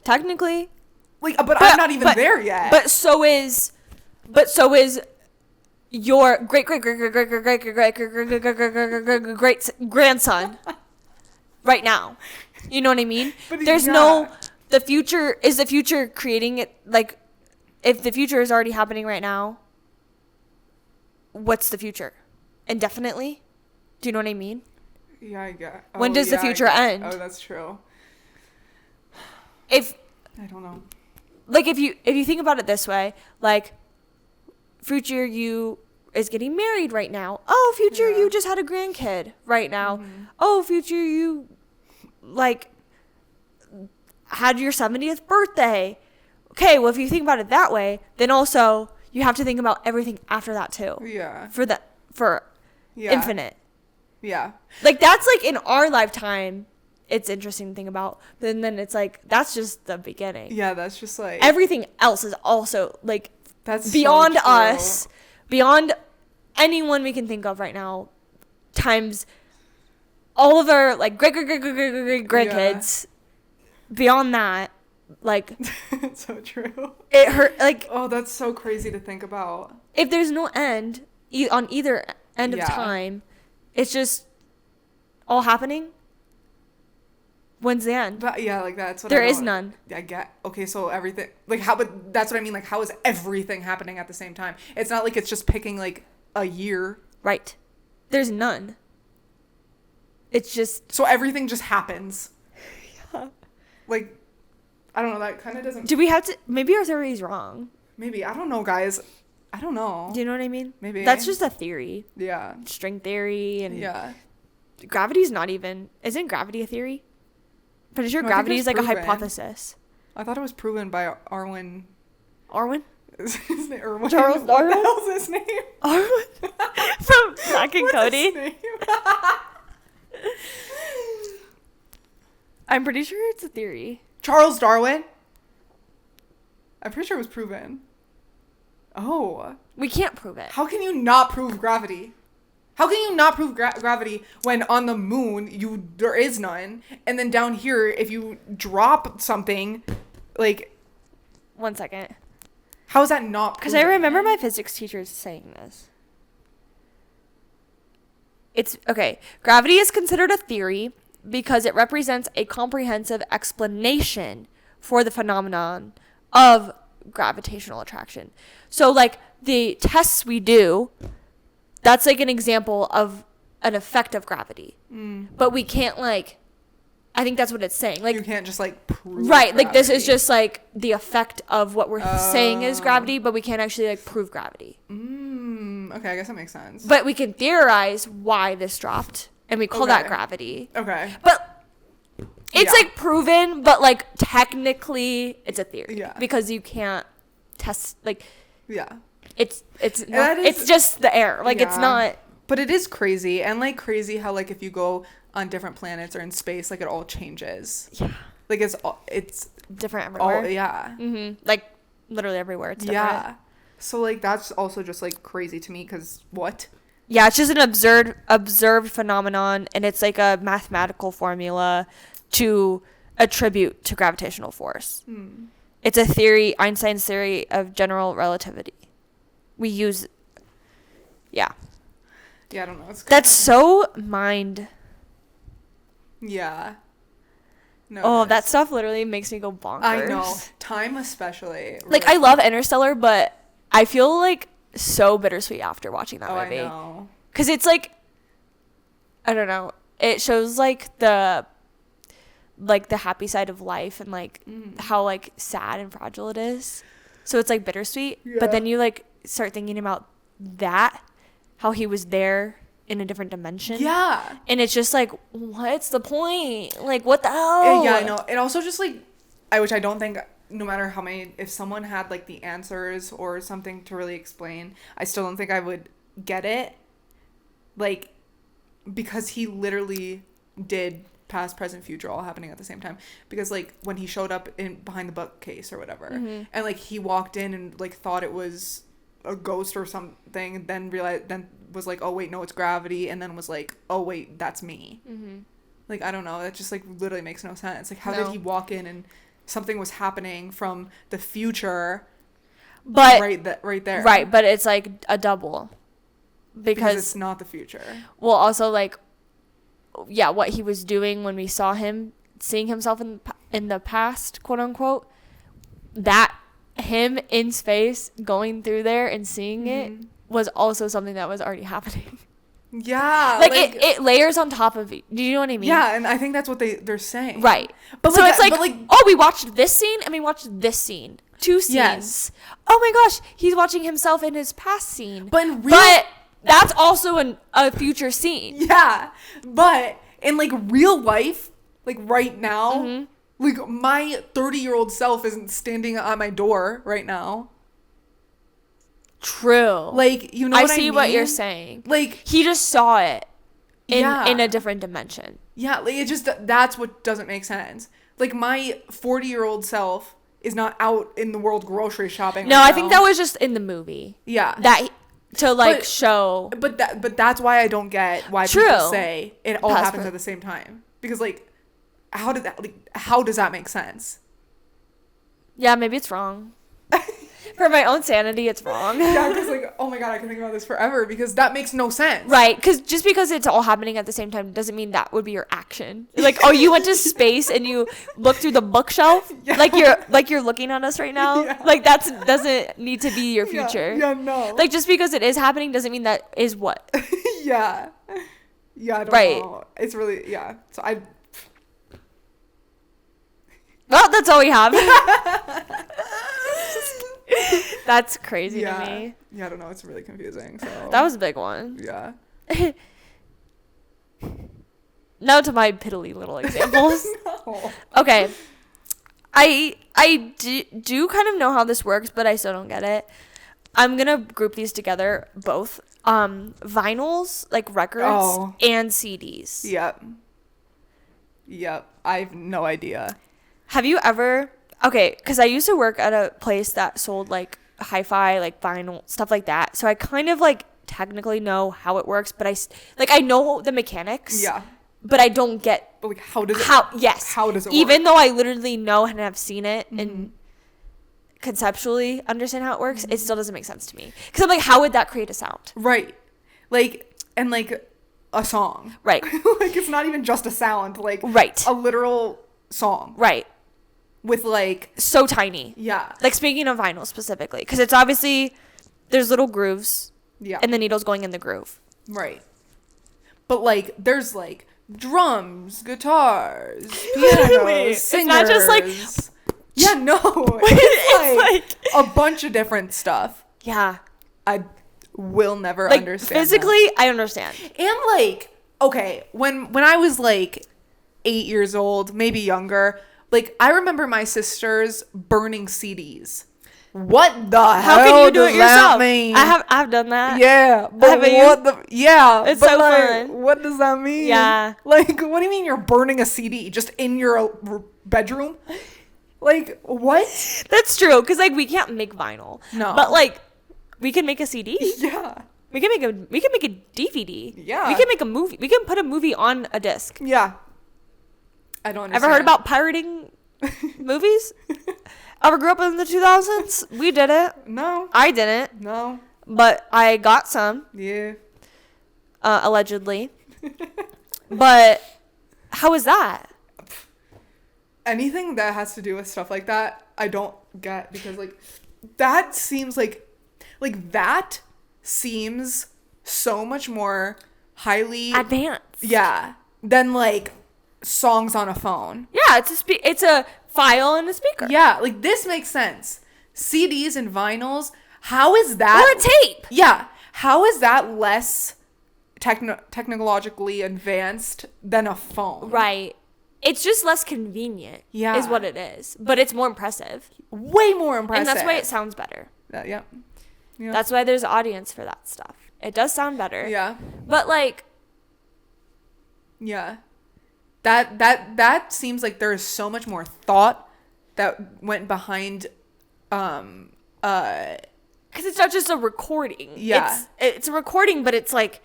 Speaker 2: Technically.
Speaker 1: Like, but I'm not even there yet.
Speaker 2: But so is your great grandson right now. You know what I mean? There's no. The future is the future creating it. Like, if the future is already happening right now, what's the future? Indefinitely? Do you know what I mean?
Speaker 1: Yeah, I get.
Speaker 2: When does the future end?
Speaker 1: Oh, that's true.
Speaker 2: I
Speaker 1: don't know.
Speaker 2: Like, if you think about it this way, like, future you is getting married right now. Oh, future you just had a grandkid right now. Mm-hmm. Oh, future you, like, had your 70th birthday. Okay, well, if you think about it that way, then also you have to think about everything after that too.
Speaker 1: Yeah.
Speaker 2: For infinite.
Speaker 1: Yeah.
Speaker 2: Like, that's like in our lifetime, it's interesting to think about. But then it's like, that's just the beginning.
Speaker 1: Yeah, that's just like
Speaker 2: everything else is also like
Speaker 1: that's
Speaker 2: beyond
Speaker 1: so
Speaker 2: us, beyond anyone we can think of right now, times all of our like great grandkids. Beyond that, like
Speaker 1: it's so true.
Speaker 2: It hurt. Like,
Speaker 1: oh, that's so crazy to think about.
Speaker 2: If there's no end on either end of time, it's just all happening. When's the end?
Speaker 1: But yeah, like that's what
Speaker 2: there is none.
Speaker 1: I get. Okay, so everything like how, but that's what I mean. Like, how is everything happening at the same time? It's not like it's just picking like a year.
Speaker 2: Right. There's none. It's just
Speaker 1: so everything just happens. Yeah. Like, I don't know. That kind of doesn't.
Speaker 2: Do we have to? Maybe our theory is wrong.
Speaker 1: Maybe. I don't know, guys. I don't know.
Speaker 2: Do you know what I mean?
Speaker 1: Maybe.
Speaker 2: That's just a theory.
Speaker 1: Yeah.
Speaker 2: String theory and
Speaker 1: yeah.
Speaker 2: Gravity's not even. Isn't gravity a theory? Pretty sure gravity is like
Speaker 1: proven.
Speaker 2: A hypothesis.
Speaker 1: I thought it was proven by Arwen.
Speaker 2: Arwen?
Speaker 1: Is his name Irwin?
Speaker 2: Charles
Speaker 1: Darwin?
Speaker 2: Darwin?
Speaker 1: What the hell's his name?
Speaker 2: Arwen? From Zack and Cody?
Speaker 1: His name?
Speaker 2: I'm pretty sure it's a theory.
Speaker 1: Charles Darwin? I'm pretty sure it was proven. Oh.
Speaker 2: We can't prove it.
Speaker 1: How can you not prove gravity? How can you not prove gravity when on the moon there is none, and then down here if you drop something, like...
Speaker 2: 1 second.
Speaker 1: How is that not proven?
Speaker 2: Because I remember my physics teacher saying this. It's... Okay. Gravity is considered a theory because it represents a comprehensive explanation for the phenomenon of gravitational attraction. So like the tests we do, that's like an example of an effect of gravity. But we can't like, I think that's what it's saying. Like, you
Speaker 1: can't just like prove
Speaker 2: right.
Speaker 1: gravity.
Speaker 2: Like this is just like the effect of what we're saying is gravity, but we can't actually like prove gravity.
Speaker 1: Okay, I guess that makes sense.
Speaker 2: But we can theorize why this dropped, and we call that gravity.
Speaker 1: Okay.
Speaker 2: But it's like proven, but like technically it's a theory.
Speaker 1: Yeah.
Speaker 2: Because you can't test like.
Speaker 1: Yeah.
Speaker 2: It's just the air. Like it's not.
Speaker 1: But it is crazy, and like crazy how like if you go on different planets or in space, like it all changes.
Speaker 2: Yeah.
Speaker 1: Like it's
Speaker 2: different everywhere.
Speaker 1: Yeah.
Speaker 2: Like literally everywhere. It's different.
Speaker 1: Yeah. So like that's also just like crazy to me because what?
Speaker 2: Yeah, it's just an observed phenomenon, and it's like a mathematical formula to attribute to gravitational force. It's a theory, Einstein's theory of general relativity. We use, yeah.
Speaker 1: Yeah, I don't know.
Speaker 2: That's so mind.
Speaker 1: Yeah. No.
Speaker 2: Oh, that stuff literally makes me go bonkers.
Speaker 1: I know. Time especially.
Speaker 2: Like, I love Interstellar, but I feel like so bittersweet after watching that movie.
Speaker 1: I know. Because
Speaker 2: it's like, I don't know. It shows like the happy side of life and like how like sad and fragile it is. So it's like bittersweet. Yeah. But then you like start thinking about that, how he was there in a different dimension.
Speaker 1: Yeah.
Speaker 2: And it's just like, what's the point? Like, what the hell?
Speaker 1: Yeah, I know. It also just like, which I don't think, no matter how many, if someone had like the answers or something to really explain, I still don't think I would get it. Like, because he literally did past, present, future all happening at the same time. Because like when he showed up in behind the bookcase or whatever, and like he walked in and like thought it was a ghost or something, and then realized, then was like, oh wait, no, it's gravity, and then was like, oh wait, that's me. Like, I don't know, that just like literally makes no sense. Like, how did he walk in and something was happening from the future,
Speaker 2: but
Speaker 1: right there,
Speaker 2: right? But it's like a double because
Speaker 1: it's not the future.
Speaker 2: Well, also like, yeah, what he was doing when we saw him, seeing himself in the past, quote unquote, that him in space going through there and seeing it was also something that was already happening.
Speaker 1: Yeah,
Speaker 2: like it layers on top of it. Do you know what I mean?
Speaker 1: Yeah, and I think that's what they're saying.
Speaker 2: Right.
Speaker 1: But
Speaker 2: so
Speaker 1: like,
Speaker 2: it's like, oh, we watched this scene and we watched this scene. 2 scenes. Yes. Oh my gosh, he's watching himself in his past scene.
Speaker 1: But
Speaker 2: that's also a future scene.
Speaker 1: Yeah, but in like real life, like right now, like my 30-year-old self isn't standing at my door right now.
Speaker 2: True.
Speaker 1: Like, you know what I mean?
Speaker 2: I see what you're saying.
Speaker 1: Like,
Speaker 2: he just saw it in a different dimension.
Speaker 1: Yeah, like it just, that's what doesn't make sense. Like, my 40-year-old self is not out in the world grocery shopping.
Speaker 2: No, I think that was just in the movie.
Speaker 1: Yeah.
Speaker 2: That to like show.
Speaker 1: But that's why I don't get why people say it all happens at the same time. Because like, how does that make sense?
Speaker 2: Yeah, maybe it's wrong. For my own sanity, it's wrong.
Speaker 1: Yeah, because like, oh my god, I can think about this forever because that makes no sense.
Speaker 2: Right, because just because it's all happening at the same time doesn't mean that would be your action. Like, oh, you went to space and you looked through the bookshelf, like you're looking at us right now. Yeah. Like doesn't need to be your future.
Speaker 1: Yeah, no.
Speaker 2: Like just because it is happening doesn't mean that is what.
Speaker 1: Yeah, I don't know. It's really So
Speaker 2: Well, that's all we have. That's crazy to me.
Speaker 1: Yeah, I don't know. It's really confusing. So
Speaker 2: that was a big one.
Speaker 1: Yeah.
Speaker 2: Now to my piddly little examples.
Speaker 1: No.
Speaker 2: Okay. I do kind of know how this works, but I still don't get it. I'm going to group these together, both. Vinyls, like records, and CDs.
Speaker 1: Yep. I have no idea.
Speaker 2: Have you ever... Okay, because I used to work at a place that sold, like, hi-fi, like, vinyl, stuff like that. So I kind of, like, technically know how it works, but I know the mechanics.
Speaker 1: Yeah.
Speaker 2: But I don't get...
Speaker 1: But, like, how does it work?
Speaker 2: Even though I literally know and have seen it and conceptually understand how it works, it still doesn't make sense to me. Because I'm like, how would that create a sound?
Speaker 1: Right. Like, and, like, a song.
Speaker 2: Right.
Speaker 1: Like, it's not even just a sound. Like,
Speaker 2: right.
Speaker 1: A literal song.
Speaker 2: Right.
Speaker 1: with like
Speaker 2: so tiny.
Speaker 1: Yeah.
Speaker 2: Like speaking of vinyl specifically, because it's obviously there's little grooves.
Speaker 1: Yeah.
Speaker 2: And the needle's going in the groove.
Speaker 1: Right. But like there's like drums, guitars, pianos, singers. It's not just like yeah, no. It's like a bunch of different stuff.
Speaker 2: Yeah.
Speaker 1: I will never
Speaker 2: like,
Speaker 1: understand.
Speaker 2: Physically, I understand.
Speaker 1: And like, okay, when I was like 8 years old, maybe younger, like I remember my sisters burning CDs. What the hell? How can you do it yourself? Mean?
Speaker 2: I've done that.
Speaker 1: Yeah, but
Speaker 2: it's so
Speaker 1: like,
Speaker 2: fun.
Speaker 1: What does that mean?
Speaker 2: Yeah.
Speaker 1: Like, what do you mean you're burning a CD just in your bedroom? Like, what?
Speaker 2: That's true, because like we can't make vinyl.
Speaker 1: No.
Speaker 2: But like we can make a CD.
Speaker 1: Yeah.
Speaker 2: We can make a DVD.
Speaker 1: Yeah.
Speaker 2: We can make a movie. We can put a movie on a disc.
Speaker 1: Yeah. I don't understand.
Speaker 2: Ever heard about pirating movies? Ever grew up in the 2000s? We did it.
Speaker 1: No.
Speaker 2: I didn't.
Speaker 1: No.
Speaker 2: But I got some.
Speaker 1: Yeah.
Speaker 2: Allegedly. But how is that?
Speaker 1: Anything that has to do with stuff like that, I don't get, because like that seems like that seems so much more highly
Speaker 2: advanced.
Speaker 1: Yeah. Than like songs on a phone.
Speaker 2: Yeah, it's a file and a speaker.
Speaker 1: Yeah, like this makes sense. CDs and vinyls, how is that?
Speaker 2: Or a tape.
Speaker 1: Yeah. How is that less technologically advanced than a phone?
Speaker 2: Right. It's just less convenient.
Speaker 1: Yeah.
Speaker 2: Is what it is. But it's more impressive.
Speaker 1: Way more impressive.
Speaker 2: And that's why it sounds better.
Speaker 1: Yeah.
Speaker 2: That's why there's an audience for that stuff. It does sound better.
Speaker 1: Yeah.
Speaker 2: But like.
Speaker 1: Yeah. That seems like there is so much more thought that went behind because
Speaker 2: it's not just a recording.
Speaker 1: Yeah.
Speaker 2: It's a recording, but it's like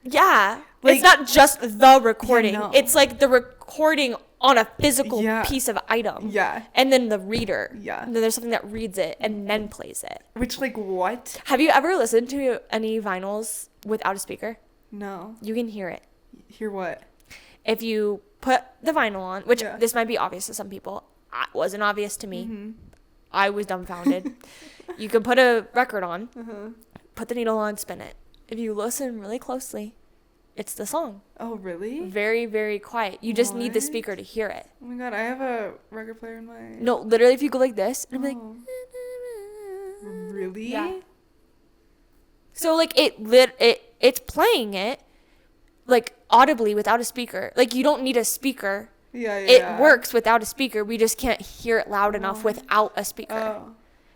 Speaker 2: yeah. Like, it's not just the recording. Yeah, no. It's like the recording on a physical piece of item.
Speaker 1: Yeah.
Speaker 2: And then the reader.
Speaker 1: Yeah.
Speaker 2: And then there's something that reads it and then plays it.
Speaker 1: Which, like, what?
Speaker 2: Have you ever listened to any vinyls without a speaker?
Speaker 1: No.
Speaker 2: You can hear it.
Speaker 1: Hear what?
Speaker 2: If you put the vinyl on, which this might be obvious to some people. It wasn't obvious to me. Mm-hmm. I was dumbfounded. You can put a record on, put the needle on, spin it. If you listen really closely, it's the song.
Speaker 1: Oh, really?
Speaker 2: Very, very quiet. You just need the speaker to hear it.
Speaker 1: Oh my god, I have a record player in my...
Speaker 2: No, literally, if you go like this, and I'm like...
Speaker 1: Really?
Speaker 2: Yeah. So, like, it's playing it, like, audibly without a speaker. Like, you don't need a speaker.
Speaker 1: Yeah.
Speaker 2: It works without a speaker. We just can't hear it loud enough without a speaker.
Speaker 1: Oh.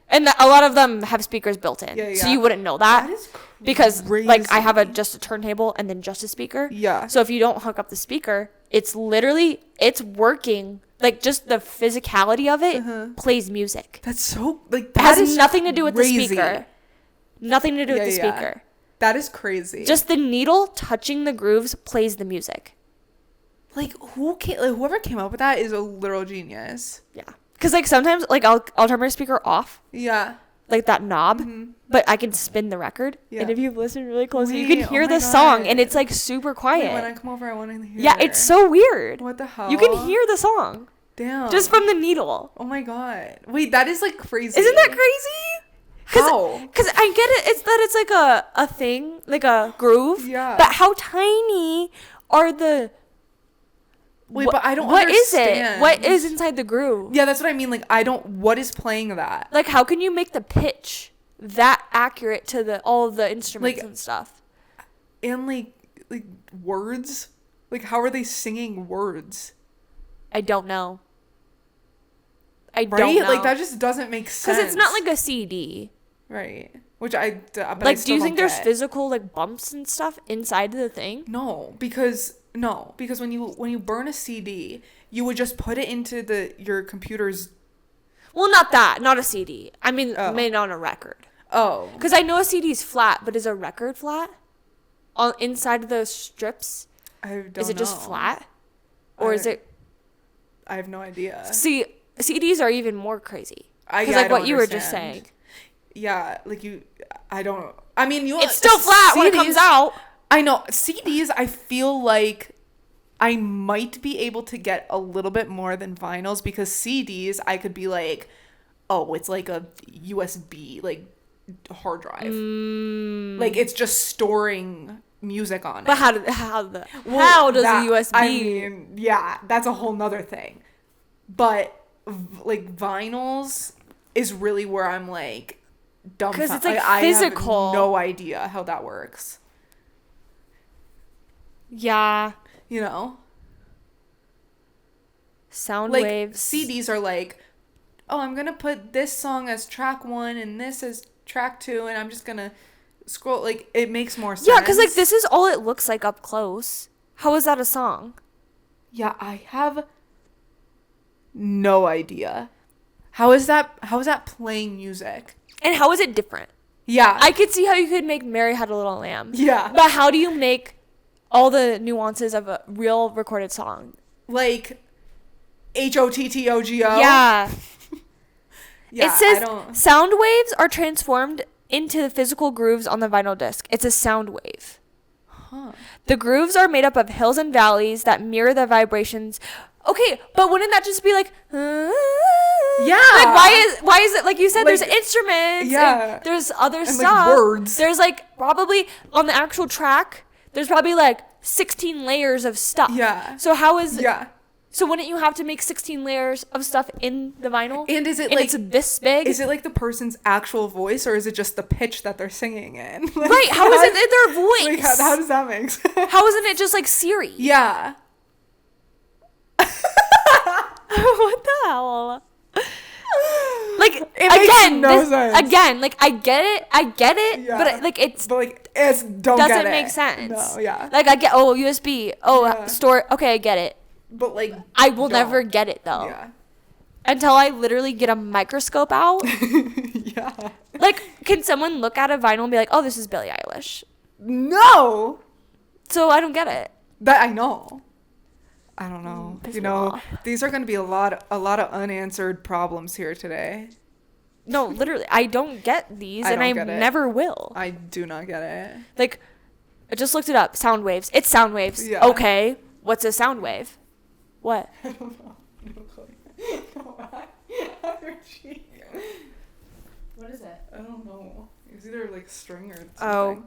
Speaker 2: And a lot of them have speakers built in.
Speaker 1: Yeah.
Speaker 2: So you wouldn't know that.
Speaker 1: That is
Speaker 2: because,
Speaker 1: crazy.
Speaker 2: like, I have just a turntable and then just a speaker.
Speaker 1: Yeah.
Speaker 2: So if you don't hook up the speaker, it's working. Like, just the physicality of it plays music.
Speaker 1: That's so, like,
Speaker 2: that has nothing to do with the speaker. Nothing to do with the speaker.
Speaker 1: That is crazy.
Speaker 2: Just the needle touching the grooves plays the music.
Speaker 1: Like, whoever came up with that is a literal genius.
Speaker 2: Yeah. Because, like, sometimes, like, I'll turn my speaker off.
Speaker 1: Yeah.
Speaker 2: Like, that knob. But I can spin the record. Yeah. And if you listen really closely, you can hear the song. And it's, like, super quiet.
Speaker 1: Wait, when I come over, I want to hear it.
Speaker 2: Yeah, it's so weird.
Speaker 1: What the hell?
Speaker 2: You can hear the song.
Speaker 1: Damn.
Speaker 2: Just from the needle.
Speaker 1: Oh, my God. Wait, that is, like, crazy.
Speaker 2: Isn't that crazy?
Speaker 1: How?
Speaker 2: Because I get it. It's that it's, like, a thing. Like, a groove.
Speaker 1: Yeah.
Speaker 2: But how tiny are the...
Speaker 1: Wait, but I don't understand.
Speaker 2: Is it? What is inside the groove?
Speaker 1: Yeah, that's what I mean. Like, what is playing that?
Speaker 2: Like, how can you make the pitch that accurate to all of the instruments and stuff?
Speaker 1: And, like words? Like, how are they singing words?
Speaker 2: I don't know. I don't know.
Speaker 1: Like, that just doesn't make sense.
Speaker 2: Because it's not like a CD.
Speaker 1: Right. Which but
Speaker 2: like,
Speaker 1: I still
Speaker 2: do you think there's
Speaker 1: get.
Speaker 2: physical, like, bumps and stuff inside the thing?
Speaker 1: No, because when you burn a CD, you would just put it into your computer's.
Speaker 2: Well, not a CD. I mean, made on a record.
Speaker 1: Oh.
Speaker 2: Because I know a CD is flat, but is a record flat? On inside of the strips?
Speaker 1: I don't know.
Speaker 2: Is it just flat? Or is it?
Speaker 1: I have no idea.
Speaker 2: See, CDs are even more crazy. Because
Speaker 1: like
Speaker 2: what you were just saying.
Speaker 1: Yeah, like I don't. I mean,
Speaker 2: it's still flat when it comes out.
Speaker 1: I know CDs. I feel like I might be able to get a little bit more than vinyls, because CDs I could be like, oh, it's like a USB like hard drive. Like it's just storing music on it.
Speaker 2: But how does a USB?
Speaker 1: I mean, yeah, that's a whole nother thing. But like vinyls is really where I'm like dumbfounded.
Speaker 2: Because it's like physical.
Speaker 1: I have no idea how that works.
Speaker 2: Yeah.
Speaker 1: You know?
Speaker 2: Sound
Speaker 1: like,
Speaker 2: waves.
Speaker 1: CDs are like, oh, I'm going to put this song as track 1 and this as track 2, and I'm just going to scroll. Like, it makes more sense.
Speaker 2: Yeah, because like this is all it looks like up close. How is that a song?
Speaker 1: Yeah, I have no idea. How is that playing music?
Speaker 2: And how is it different?
Speaker 1: Yeah.
Speaker 2: I could see how you could make Mary Had a Little Lamb.
Speaker 1: Yeah.
Speaker 2: But how do you make all the nuances of a real recorded song?
Speaker 1: Like HOTTOGO?
Speaker 2: Yeah.
Speaker 1: Yeah,
Speaker 2: it says sound waves are transformed into the physical grooves on the vinyl disc. It's a sound wave.
Speaker 1: Huh.
Speaker 2: The grooves are made up of hills and valleys that mirror the vibrations. Okay, but wouldn't that just be like,
Speaker 1: yeah,
Speaker 2: like why is it like you said?
Speaker 1: Like,
Speaker 2: there's instruments,
Speaker 1: yeah,
Speaker 2: and there's other
Speaker 1: and
Speaker 2: stuff.
Speaker 1: Like words.
Speaker 2: There's like probably on the actual track. There's probably like 16 layers of stuff.
Speaker 1: Yeah.
Speaker 2: So how is
Speaker 1: yeah?
Speaker 2: So wouldn't you have to make 16 layers of stuff in the vinyl?
Speaker 1: And is it
Speaker 2: and
Speaker 1: like
Speaker 2: it's this big?
Speaker 1: Is it like the person's actual voice, or is it just the pitch that they're singing in? Like,
Speaker 2: right? How is it their voice?
Speaker 1: Like, how does that make sense?
Speaker 2: How isn't it just like Siri?
Speaker 1: Yeah.
Speaker 2: What the hell? Like
Speaker 1: it makes no sense.
Speaker 2: Again, like I get it,
Speaker 1: yeah.
Speaker 2: but like it's
Speaker 1: doesn't
Speaker 2: doesn't make sense.
Speaker 1: No, yeah.
Speaker 2: Like I get USB, store. Okay, I get it.
Speaker 1: But like
Speaker 2: I will never get it though.
Speaker 1: Yeah.
Speaker 2: Until I literally get a microscope out.
Speaker 1: Yeah.
Speaker 2: Like, can someone look at a vinyl and be like, "Oh, this is Billie Eilish"?
Speaker 1: No.
Speaker 2: So I don't get it.
Speaker 1: That I know. I don't know.
Speaker 2: Piss
Speaker 1: You
Speaker 2: me
Speaker 1: know,
Speaker 2: off.
Speaker 1: these are going to be a lot of unanswered problems here today.
Speaker 2: No, literally, I don't get these, and I never will.
Speaker 1: I do not get it.
Speaker 2: Like, I just looked it up. Sound waves. It's sound waves.
Speaker 1: Yeah.
Speaker 2: Okay. What's a sound wave? What?
Speaker 1: I don't know. No clue. No, other cheek.
Speaker 2: What is it?
Speaker 1: I don't know. It's either like string or something.
Speaker 2: Oh.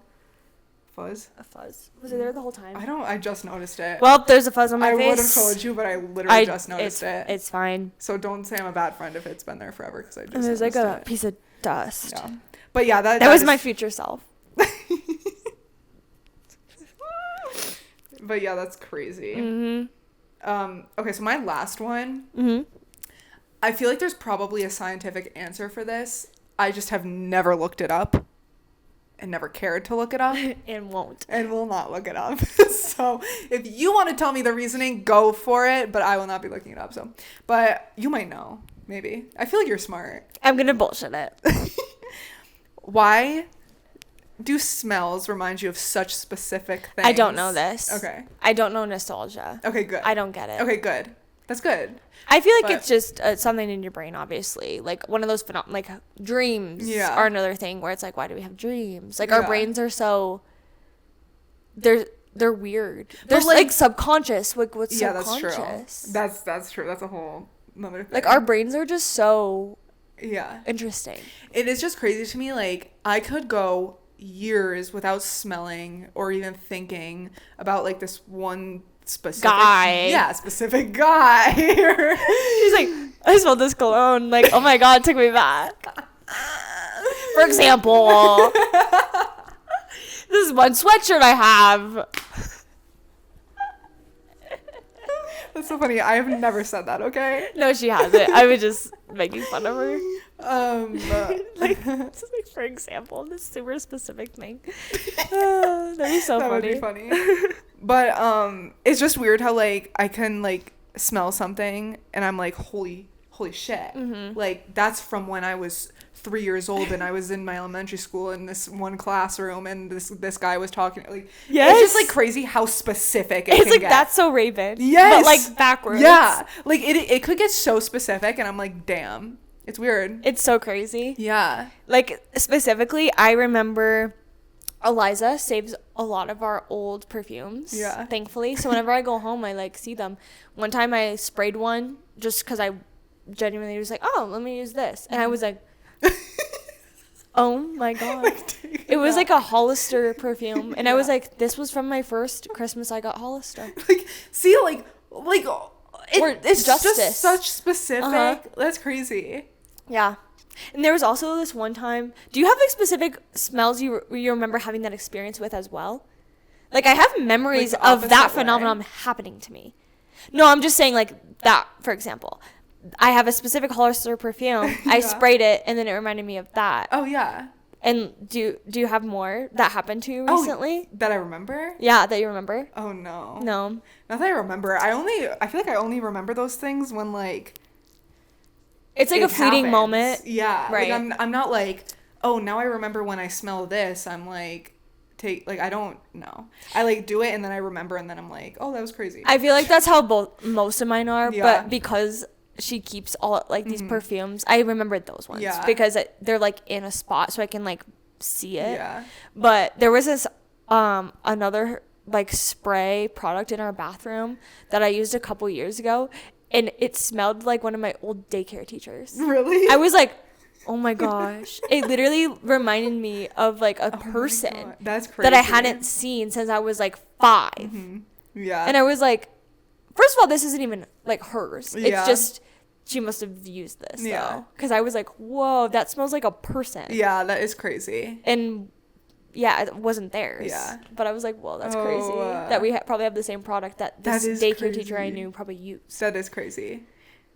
Speaker 1: Fuzz?
Speaker 2: A fuzz. Was it there the whole time?
Speaker 1: I just noticed it.
Speaker 2: Well, there's a fuzz on my
Speaker 1: I
Speaker 2: face.
Speaker 1: would have told you, but I literally just noticed it.
Speaker 2: It's fine.
Speaker 1: So don't say I'm a bad friend if it's been there forever, because I just
Speaker 2: There's like a
Speaker 1: it.
Speaker 2: piece of dust.
Speaker 1: Yeah. But yeah, that
Speaker 2: was
Speaker 1: is...
Speaker 2: my future self.
Speaker 1: But yeah, that's crazy.
Speaker 2: Mm-hmm.
Speaker 1: Okay, so my last one.
Speaker 2: Mm-hmm.
Speaker 1: I feel like there's probably a scientific answer for this. I just have never looked it up and never cared to look it up.
Speaker 2: And won't.
Speaker 1: And will not look it up. So if you want to tell me the reasoning, go for it, but I will not be looking it up. So, but you might know, maybe. I feel like you're smart.
Speaker 2: I'm going to bullshit it.
Speaker 1: Why do smells remind you of such specific things?
Speaker 2: I don't know this.
Speaker 1: Okay.
Speaker 2: I don't know nostalgia.
Speaker 1: Okay, good.
Speaker 2: I don't get it.
Speaker 1: Okay, good. That's good.
Speaker 2: I feel like it's just something in your brain, obviously. Like one of those like dreams are another thing where it's like, why do we have dreams? Like our brains are so they're weird. They're like subconscious. Like what's subconscious?
Speaker 1: That's true. That's a whole another thing.
Speaker 2: Like our brains are just so interesting.
Speaker 1: It is just crazy to me. Like I could go years without smelling or even thinking about like this one specific guy. Specific guy.
Speaker 2: She's like, I smelled this cologne. Like, oh my god, it took me back. For example, this is one sweatshirt I have.
Speaker 1: That's so funny. I have never said that. Okay.
Speaker 2: No, she hasn't. I was just making fun of her.
Speaker 1: Like
Speaker 2: for example, this super specific thing. That'd be so funny.
Speaker 1: That would be funny. But it's just weird how like I can like smell something and I'm like holy shit. Mm-hmm. Like that's from when I was 3 years old and I was in my elementary school in this one classroom and this guy was talking like it's just like crazy how specific it's
Speaker 2: like
Speaker 1: get.
Speaker 2: That's so Raven.
Speaker 1: Yes.
Speaker 2: But like backwards.
Speaker 1: Yeah. Like it could get so specific and I'm like damn. It's weird.
Speaker 2: It's so crazy.
Speaker 1: Yeah.
Speaker 2: Like specifically I remember Eliza saves a lot of our old perfumes.
Speaker 1: Yeah.
Speaker 2: Thankfully. So whenever I go home, I like see them. One time I sprayed one just because I genuinely was like, oh, let me use this. And I was like, oh my God. It was like a Hollister perfume. And I was like, this was from my first Christmas I got Hollister.
Speaker 1: Like, see, it's
Speaker 2: justice.
Speaker 1: just such specific. That's crazy.
Speaker 2: Yeah. And there was also this one time, do you have like specific smells you remember having that experience with as well? Like I have memories
Speaker 1: like
Speaker 2: of that phenomenon happening to me. No, I'm just saying like that, for example. I have a specific Hollister perfume. I sprayed it and then it reminded me of that.
Speaker 1: Oh yeah.
Speaker 2: And do you have more that happened to you recently?
Speaker 1: That I remember?
Speaker 2: Yeah, that you remember?
Speaker 1: Oh no.
Speaker 2: No.
Speaker 1: Not that I remember. I feel like I only remember those things when like
Speaker 2: it's like a fleeting moment.
Speaker 1: Yeah.
Speaker 2: Right.
Speaker 1: Like I'm not like, oh, now I remember when I smell this. I'm like I don't know. I like do it and then I remember and then I'm like, oh, that was crazy.
Speaker 2: I feel like that's how most of mine are,
Speaker 1: yeah.
Speaker 2: but because she keeps all like these perfumes, I remembered those ones because they're like in a spot so I can like see it.
Speaker 1: Yeah.
Speaker 2: But there was this another like spray product in our bathroom that I used a couple years ago, and it smelled like one of my old daycare teachers.
Speaker 1: Really?
Speaker 2: I was like, oh my gosh. It literally reminded me of like a person
Speaker 1: that's crazy
Speaker 2: that I hadn't seen since I was like 5.
Speaker 1: Mm-hmm. Yeah.
Speaker 2: And I was like, first of all, this isn't even like hers.
Speaker 1: Yeah.
Speaker 2: It's just she must have used this though, because I was like, whoa, that smells like a person.
Speaker 1: Yeah, that is crazy.
Speaker 2: And yeah, it wasn't theirs.
Speaker 1: Yeah.
Speaker 2: But I was like, whoa, that's crazy that we probably have the same product that this daycare teacher I knew probably used.
Speaker 1: That is crazy.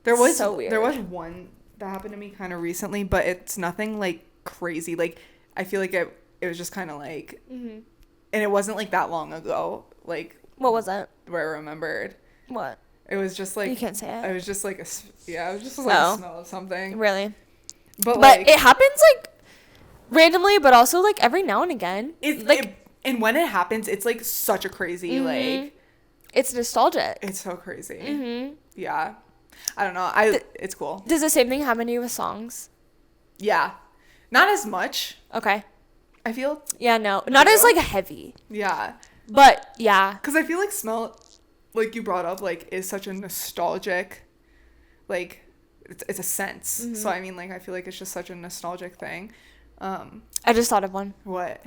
Speaker 1: There was
Speaker 2: so weird.
Speaker 1: There was one that happened to me kind of recently, but it's nothing like crazy. Like I feel like it was just kind of like, and it wasn't like that long ago. Like
Speaker 2: what was that?
Speaker 1: Where I remembered.
Speaker 2: What?
Speaker 1: It was just like,
Speaker 2: you can't say it.
Speaker 1: It was just like it was just like a smell of something.
Speaker 2: Really?
Speaker 1: But like,
Speaker 2: it happens like randomly, but also like every now and again.
Speaker 1: And when it happens, it's like such a crazy like.
Speaker 2: It's nostalgic.
Speaker 1: It's so crazy. Yeah, I don't know. It's cool.
Speaker 2: Does the same thing happen to you with songs?
Speaker 1: Yeah, not as much.
Speaker 2: Okay.
Speaker 1: I feel.
Speaker 2: Yeah, no, not as like heavy.
Speaker 1: Yeah.
Speaker 2: But yeah.
Speaker 1: Because I feel like smell, like you brought up, like is such a nostalgic, like it's a sense. So I mean, like I feel like it's just such a nostalgic thing.
Speaker 2: I just thought of one.
Speaker 1: What?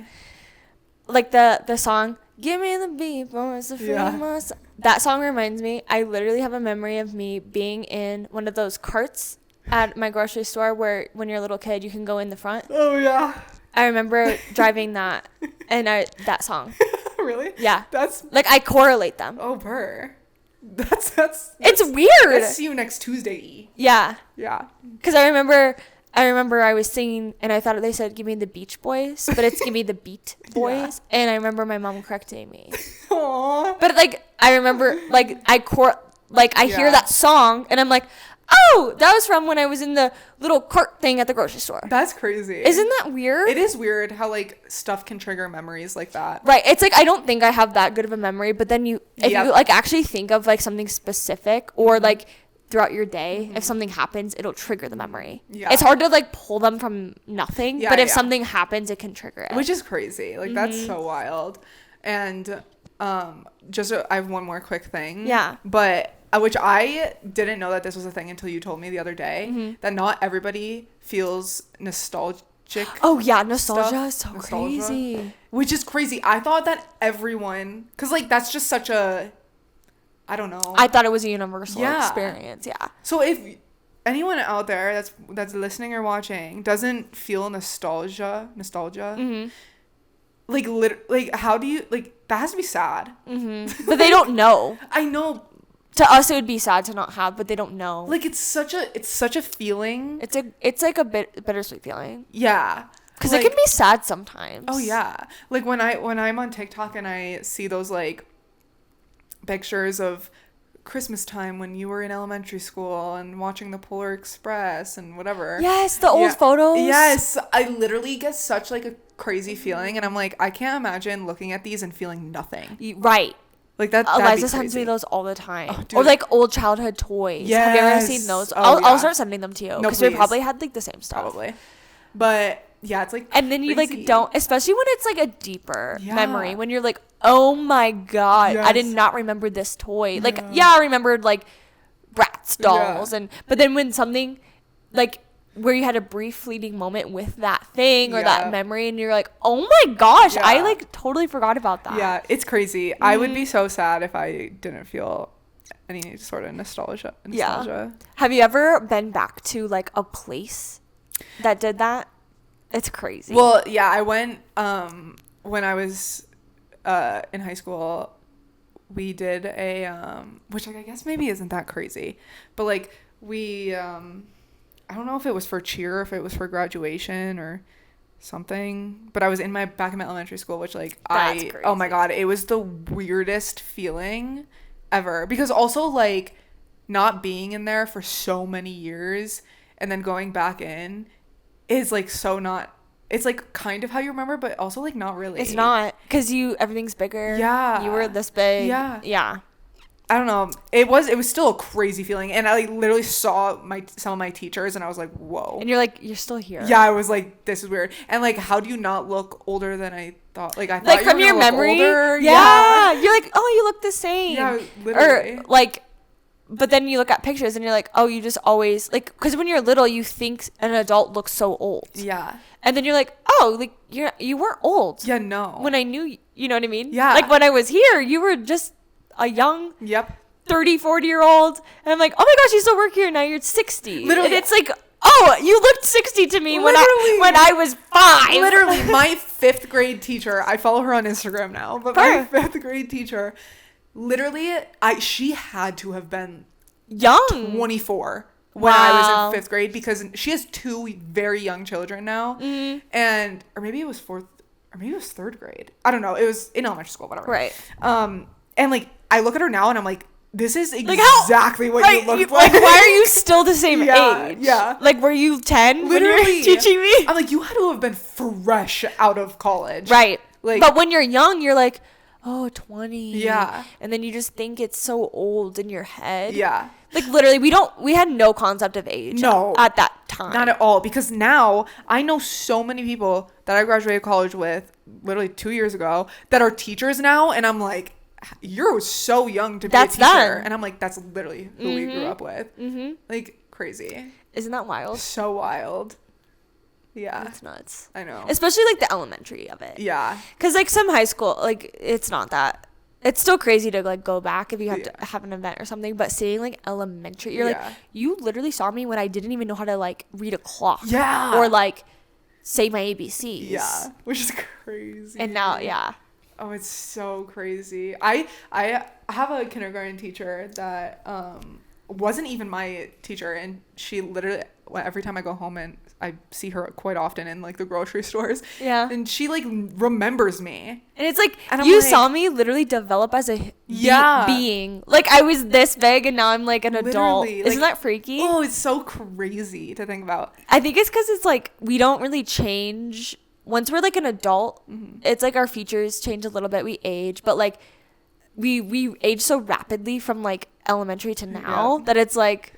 Speaker 2: Like the song "Give Me the Beat, Boys the Free Must." That song reminds me. I literally have a memory of me being in one of those carts at my grocery store where, when you're a little kid, you can go in the front.
Speaker 1: Oh yeah. I
Speaker 2: remember driving that, and that song.
Speaker 1: Really?
Speaker 2: Yeah.
Speaker 1: That's
Speaker 2: like I correlate them.
Speaker 1: Oh, burr. That's
Speaker 2: it's weird.
Speaker 1: Let's see you next Tuesday.
Speaker 2: Yeah.
Speaker 1: Yeah.
Speaker 2: Because I remember I was singing and I thought they said "Give me the Beach Boys," but it's "Give me the Beat Boys," and I remember my mom correcting me.
Speaker 1: Aww.
Speaker 2: But like I remember like I hear that song and I'm like, oh, that was from when I was in the little cart thing at the grocery store.
Speaker 1: That's crazy.
Speaker 2: Isn't that weird?
Speaker 1: It is weird how like stuff can trigger memories like that.
Speaker 2: Right. It's like I don't think I have that good of a memory, but then if you like actually think of like something specific or like throughout your day, if something happens, it'll trigger the memory. Yeah. It's hard to like pull them from nothing, but if something happens, it can trigger it.
Speaker 1: Which is crazy. Like that's so wild. And I have one more quick thing. Yeah. But which I didn't know that this was a thing until you told me the other day, that not everybody feels nostalgic.
Speaker 2: Oh yeah, nostalgia is so crazy.
Speaker 1: Which is crazy. I thought that everyone, because like that's just such a, I don't know.
Speaker 2: I thought it was a universal experience. Yeah.
Speaker 1: So if anyone out there that's listening or watching doesn't feel nostalgia, like how do you that has to be sad.
Speaker 2: But they don't know.
Speaker 1: I know.
Speaker 2: To us, it would be sad to not have, but they don't know.
Speaker 1: Like it's such a feeling.
Speaker 2: It's like a bittersweet feeling.
Speaker 1: Yeah,
Speaker 2: because it can be sad sometimes.
Speaker 1: Oh yeah, like when I'm on TikTok and I see those like pictures of Christmas time when you were in elementary school and watching the Polar Express and whatever.
Speaker 2: Yes, the old photos.
Speaker 1: Yes, I literally get such like a crazy feeling, and I'm like, I can't imagine looking at these and feeling nothing.
Speaker 2: Right.
Speaker 1: Like that.
Speaker 2: Eliza sends me those all the time. Or like old childhood toys. Yes. Have you ever seen those? I'll start sending them to you because we probably had like the same stuff.
Speaker 1: Probably. But Yeah, it's like
Speaker 2: and then you
Speaker 1: crazy.
Speaker 2: like don't, especially when it's like a deeper
Speaker 1: Yeah.
Speaker 2: memory, when you're like, oh my god, I did
Speaker 1: Yes.
Speaker 2: not remember this toy. Like, yeah, I remembered like Bratz dolls, but then when something like where you had a brief fleeting moment with that thing or that memory, and you're like, oh my gosh, I like totally forgot about that.
Speaker 1: Yeah, it's crazy. I would be so sad if I didn't feel any sort of nostalgia.
Speaker 2: Yeah. Have you ever been back to like a place that did that? It's crazy.
Speaker 1: Well, yeah, I went when I was in high school. We did a which like, I guess maybe isn't that crazy, but like we I don't know if it was for cheer, if it was for graduation or something, but I was back in my elementary school, which like
Speaker 2: That's crazy.
Speaker 1: Oh my god, it was the weirdest feeling ever, because also like not being in there for so many years and then going back in is like so not, it's like kind of how you remember, but also like not really.
Speaker 2: It's not, because everything's bigger.
Speaker 1: Yeah,
Speaker 2: you were this big.
Speaker 1: Yeah. I don't know. It was still a crazy feeling, and I like literally saw some of my teachers, and I was like, whoa.
Speaker 2: And you're like, you're still here.
Speaker 1: Yeah, I was like, this is weird. And like, how do you not look older than I thought? Like I thought
Speaker 2: like
Speaker 1: you
Speaker 2: from
Speaker 1: were
Speaker 2: your
Speaker 1: gonna look
Speaker 2: memory.
Speaker 1: older.
Speaker 2: Yeah, you're like, oh, you look the same.
Speaker 1: Yeah, literally.
Speaker 2: Or like, but then you look at pictures and you're like, oh, you just always like, because when you're little, you think an adult looks so old.
Speaker 1: Yeah.
Speaker 2: And then you're like, oh, like you weren't old.
Speaker 1: Yeah, no.
Speaker 2: When I knew, you know what I mean?
Speaker 1: Yeah.
Speaker 2: Like when I was here, you were just a young.
Speaker 1: Yep.
Speaker 2: 30, 40-year-old, and I'm like, oh my gosh, you still work here, now you're 60.
Speaker 1: Literally.
Speaker 2: And it's like, oh, you looked 60 to me when I was 5.
Speaker 1: Literally, my 5th grade teacher, I follow her on Instagram now, but my 5th grade teacher, literally, she had to have been
Speaker 2: young
Speaker 1: 24 when I was in 5th grade, because she has 2 very young children now, and or maybe it was 4th, or maybe it was 3rd grade. I don't know. It was in elementary school, whatever.
Speaker 2: Right.
Speaker 1: And like I look at her now and I'm like, this is exactly what you look like.
Speaker 2: Like, why are you still the same age?
Speaker 1: Yeah.
Speaker 2: Like, were you 10
Speaker 1: literally
Speaker 2: when you were teaching me?
Speaker 1: I'm like, you had to have been fresh out of college.
Speaker 2: Right.
Speaker 1: Like,
Speaker 2: but when you're young, you're like, oh, 20.
Speaker 1: Yeah.
Speaker 2: And then you just think it's so old in your head.
Speaker 1: Yeah.
Speaker 2: Like, literally, we had no concept of age.
Speaker 1: No.
Speaker 2: At that time.
Speaker 1: Not at all. Because now I know so many people that I graduated college with literally 2 years ago that are teachers now. And I'm like, you're so young to be a teacher.
Speaker 2: Them.
Speaker 1: And I'm like, that's literally who we grew up with. Like, crazy.
Speaker 2: Isn't that wild?
Speaker 1: So wild. Yeah.
Speaker 2: It's nuts.
Speaker 1: I know.
Speaker 2: Especially like the elementary of it.
Speaker 1: Yeah.
Speaker 2: Because like some high school, like it's not that. It's still crazy to like go back if you have to have an event or something. But seeing like elementary, you're like, you literally saw me when I didn't even know how to like read a clock.
Speaker 1: Yeah.
Speaker 2: Or like say my ABCs.
Speaker 1: Yeah. Which is crazy.
Speaker 2: And now, yeah.
Speaker 1: Oh, it's so crazy. I have a kindergarten teacher that wasn't even my teacher, and she literally, every time I go home and I see her quite often in like the grocery stores, and she like remembers me,
Speaker 2: and it's like, and you saw me literally develop as a being. Like I was this big and now I'm like an adult. Isn't that freaky?
Speaker 1: Oh, it's so crazy to think about.
Speaker 2: I think it's because it's like we don't really change once we're like an adult. It's like our features change a little bit, we age, but like we age so rapidly from like elementary to now that it's like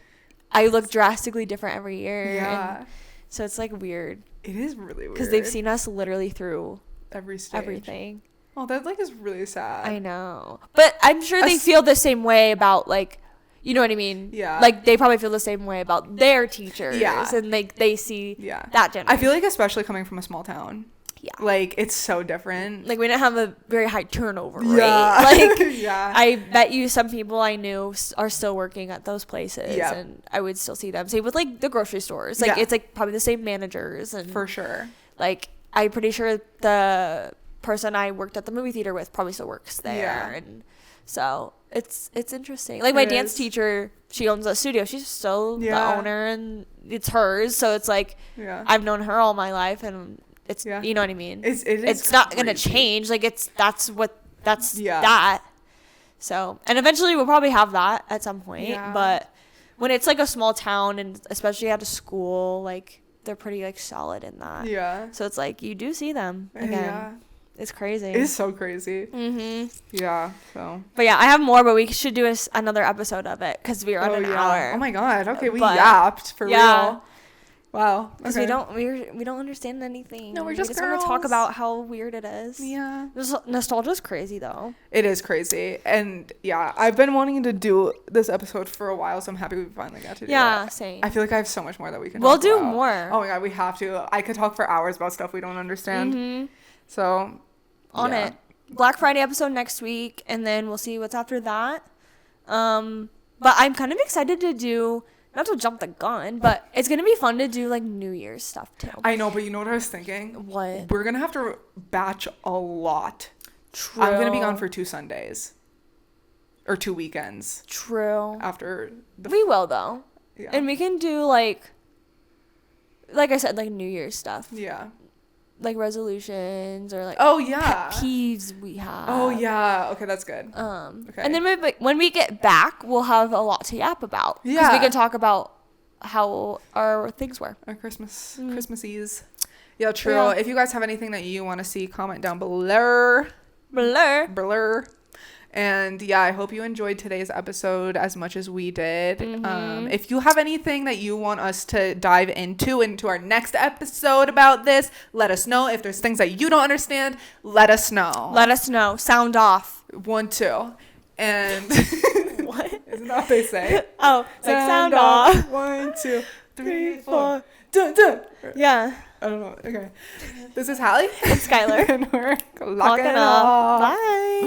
Speaker 2: I look drastically different every year. And so it's like weird.
Speaker 1: It is really weird
Speaker 2: because they've seen us literally through
Speaker 1: every stage.
Speaker 2: Everything.
Speaker 1: Oh, that like is really sad.
Speaker 2: I know, but I'm sure they feel the same way about like, you know what I mean?
Speaker 1: Yeah.
Speaker 2: Like they probably feel the same way about their teachers.
Speaker 1: Yeah.
Speaker 2: And like they see that generation.
Speaker 1: I feel like especially coming from a small town.
Speaker 2: Yeah.
Speaker 1: Like it's so different.
Speaker 2: Like we didn't have a very high turnover rate.
Speaker 1: Yeah.
Speaker 2: Like
Speaker 1: yeah.
Speaker 2: I bet you some people I knew are still working at those places, and I would still see them. Same with like the grocery stores. Like it's like probably the same managers, and
Speaker 1: for sure.
Speaker 2: Like I'm pretty sure the person I worked at the movie theater with probably still works there, and so it's interesting. Like my dance teacher, she owns a studio. She's still the owner, and it's hers. So it's like I've known her all my life, and it's you know what I mean. It's not gonna change. Like that's that. So and eventually we'll probably have that at some point. Yeah. But when it's like a small town, and especially at a school, like they're pretty like solid in that. Yeah. So it's like you do see them again. Yeah. It's crazy.
Speaker 1: It is so crazy. Yeah. So.
Speaker 2: But yeah, I have more, but we should do another episode of it because we're on an hour.
Speaker 1: Oh my god. Okay, we yapped for real. Wow.
Speaker 2: Because we don't understand anything.
Speaker 1: No, we just
Speaker 2: want to talk about how weird it is.
Speaker 1: Yeah.
Speaker 2: Nostalgia's crazy though.
Speaker 1: It is crazy. And yeah, I've been wanting to do this episode for a while, so I'm happy we finally got to do it.
Speaker 2: Yeah, same.
Speaker 1: I feel like I have so much more that we can
Speaker 2: We'll
Speaker 1: talk
Speaker 2: do
Speaker 1: about.
Speaker 2: more.
Speaker 1: Oh my god, we have to. I could talk for hours about stuff we don't understand.
Speaker 2: Mm-hmm.
Speaker 1: So
Speaker 2: on it. Black Friday episode next week, and then we'll see what's after that. But I'm kind of excited to do, not to jump the gun, but it's gonna be fun to do like New Year's stuff too.
Speaker 1: I know, but you know what I was thinking?
Speaker 2: What?
Speaker 1: We're gonna have to batch a lot.
Speaker 2: True.
Speaker 1: I'm gonna be gone for 2 Sundays. Or 2 weekends.
Speaker 2: True.
Speaker 1: After
Speaker 2: we will though.
Speaker 1: Yeah.
Speaker 2: And we can do like I said, like New Year's stuff.
Speaker 1: Yeah.
Speaker 2: Like resolutions or like
Speaker 1: pet
Speaker 2: peeves we have.
Speaker 1: Oh yeah. Okay, that's good.
Speaker 2: Okay. And then when we get back, we'll have a lot to yap about.
Speaker 1: Yeah.
Speaker 2: Because we can talk about how our things were.
Speaker 1: Our Christmases. Yeah, true.
Speaker 2: Yeah.
Speaker 1: If you guys have anything that you want to see, comment down below. Blur. And yeah, I hope you enjoyed today's episode as much as we did.
Speaker 2: Mm-hmm.
Speaker 1: If you have anything that you want us to dive into our next episode about this, let us know. If there's things that you don't understand, let us know.
Speaker 2: Let us know. Sound off.
Speaker 1: 1, 2. And
Speaker 2: What?
Speaker 1: Isn't that what they say?
Speaker 2: Oh, like sound off.
Speaker 1: 1, 2, 3, 4. Dun, dun.
Speaker 2: Yeah.
Speaker 1: I don't know. Okay. This is Hallie.
Speaker 2: And Skylar.
Speaker 1: And we're
Speaker 2: Locking up. Bye.